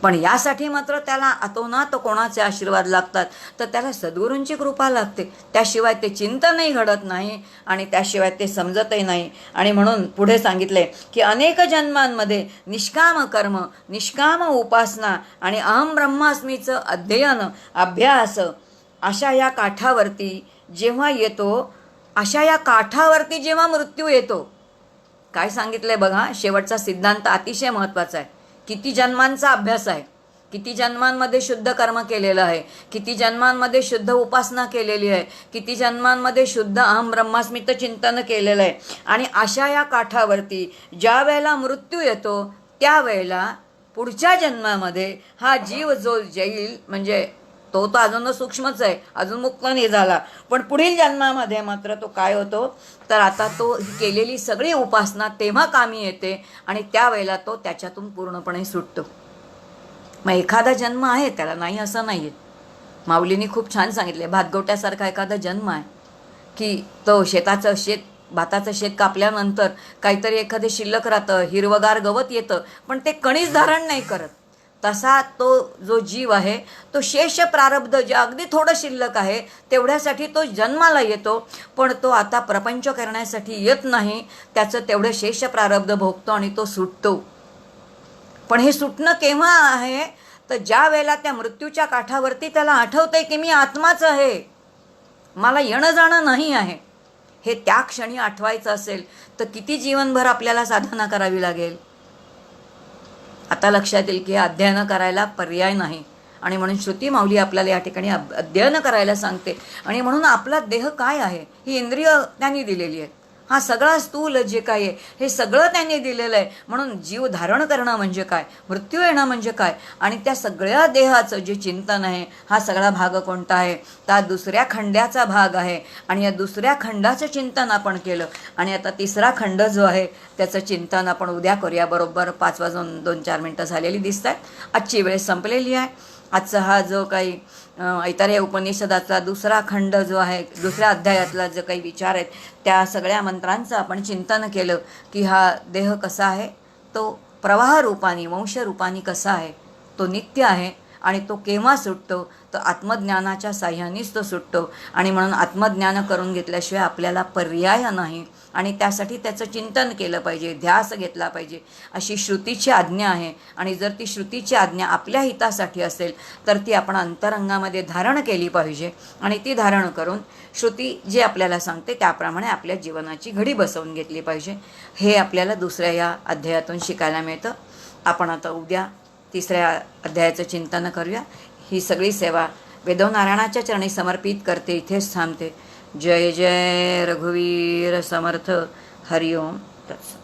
पण यासाठी मात्र त्याला अतोनात कोणाचे आशीर्वाद लागतात, तर त्याला सद्गुरूंची कृपा लागते. त्याशिवाय ते चिंतनही घडत नाही, आणि त्याशिवाय ते समजतही नाही. आणि म्हणून पुढे सांगितले की अनेक जन्मांमध्ये निष्काम कर्म, निष्काम उपासना आणि अहम ब्रह्मास्मीचं अध्ययन, अभ्यास अशा या काठावरती जेव्हा येतो, अशा या काठावरती जेव्हा मृत्यू येतो, काय सांगितलंय बघा, शेवटचा सिद्धांत अतिशय महत्त्वाचा आहे. किती जन्मांचा अभ्यास आहे, किती जन्मांमध्ये शुद्ध कर्म केलेलं आहे, किती जन्मांमध्ये शुद्ध उपासना केलेली आहे, किती जन्मांमध्ये शुद्ध अहम ब्रह्मास्मित चिंतन केलेलं आहे. आणि अशा या काठावरती ज्या वेळेला मृत्यू येतो त्यावेळेला पुढच्या जन्मामध्ये हा जीव जो येईल, म्हणजे तो अजून सूक्ष्मच आहे, अजून मुक्त नाही झाला, पण पुढील जन्मामध्ये मात्र तो काय होतो तर आता तो केलेली सगळी उपासना तेव्हा कामी येते, आणि त्यावेळेला तो त्याच्यातून पूर्णपणे सुटतो. मग एखादा जन्म आहे त्याला नाही असं नाही आहे. माऊलींनी खूप छान सांगितले, भातगवट्यासारखा एखादा जन्म आहे की तो भाताचं शेत कापल्यानंतर काहीतरी एखादे शिल्लक राहतं, हिरवगार गवत येतं, पण ते कणीस धारण नाही करत. तसा तो जो जीव आहे तो शेष प्रारब्ध जे अगदी थोडं शिल्लक आहे तेवढ्यासाठी तो जन्माला येतो, पण तो आता प्रपंच करण्यासाठी येत नाही. त्याचं तेवढं शेष प्रारब्ध भोगतो आणि तो सुटतो. पण हे सुटणं केव्हा आहे तर ज्या वेळेला त्या मृत्यूच्या काठावरती त्याला आठवतंय की मी आत्माच आहे, मला येणं जाणं नाही आहे, हे त्या क्षणी आठवायचं असेल तर किती जीवनभर आपल्याला साधना करावी लागेल. आता लक्षात येईल की अध्ययन करायला पर्याय नाही, आणि म्हणून श्रुती माऊली आपल्याला या ठिकाणी अध्ययन करायला सांगते. आणि म्हणून आपला देह काय आहे, ही इंद्रिय त्यांनी दिलेली आहे, हा सगळा स्थूल जे काय आहे हे सगळं त्यांनी दिलेलं आहे. म्हणून जीव धारण करणं म्हणजे काय, मृत्यू येणं म्हणजे काय, आणि त्या सगळ्या देहाचं जे चिंतन आहे, हा सगळा भाग कोणता आहे त्या दुसऱ्या खंडाचा भाग आहे. आणि या दुसऱ्या खंडाचं चिंतन आपण केलं, आणि आता तिसरा खंड जो आहे त्याचं चिंतन आपण उद्या करूया. बरोबर 5:02-4 झालेली दिसत आहेत. आजची वेळ संपलेली आहे. आजचा हा जो काही ऐतरेय उपनिषदाचा दुसरा खंड जो आहे, दुसऱ्या अध्यायातला जो काही विचार आहेत त्या सगळ्या मंत्रांचं आपण चिंतन केलं की हा देह कसा आहे, तो प्रवाहरूपानी वंशरूपानी कसा आहे, तो नित्य आहे, आणि तो केव्हा सुटतो तर आत्मज्ञानाच्या साह्यानेच तो सुटतो. आणि म्हणून आत्मज्ञान करून घेतल्याशिवाय आपल्याला पर्याय नाही आणि त्यासाठी त्याचं चिंतन केलं पाहिजे, ध्यास घेतला पाहिजे, अशी श्रुतीची आज्ञा आहे. आणि जर ती श्रुतीची आज्ञा आपल्या हितासाठी असेल तर ती आपण अंतरंगामध्ये धारण केली पाहिजे आणि ती धारण करून श्रुती जे आपल्याला सांगते त्याप्रमाणे आपल्या जीवनाची घडी बसवून घेतली पाहिजे. हे आपल्याला दुसऱ्या या अध्यायातून शिकायला मिळतं. आपण आता उद्या तिसऱ्या अध्यायाचं चिंतन करूया. ही सगळी सेवा वेदवनारायणाच्या चरणी समर्पित करते. इथेच थांबते. जय जय रघुवीर समर्थ. हरिओम तत्सत.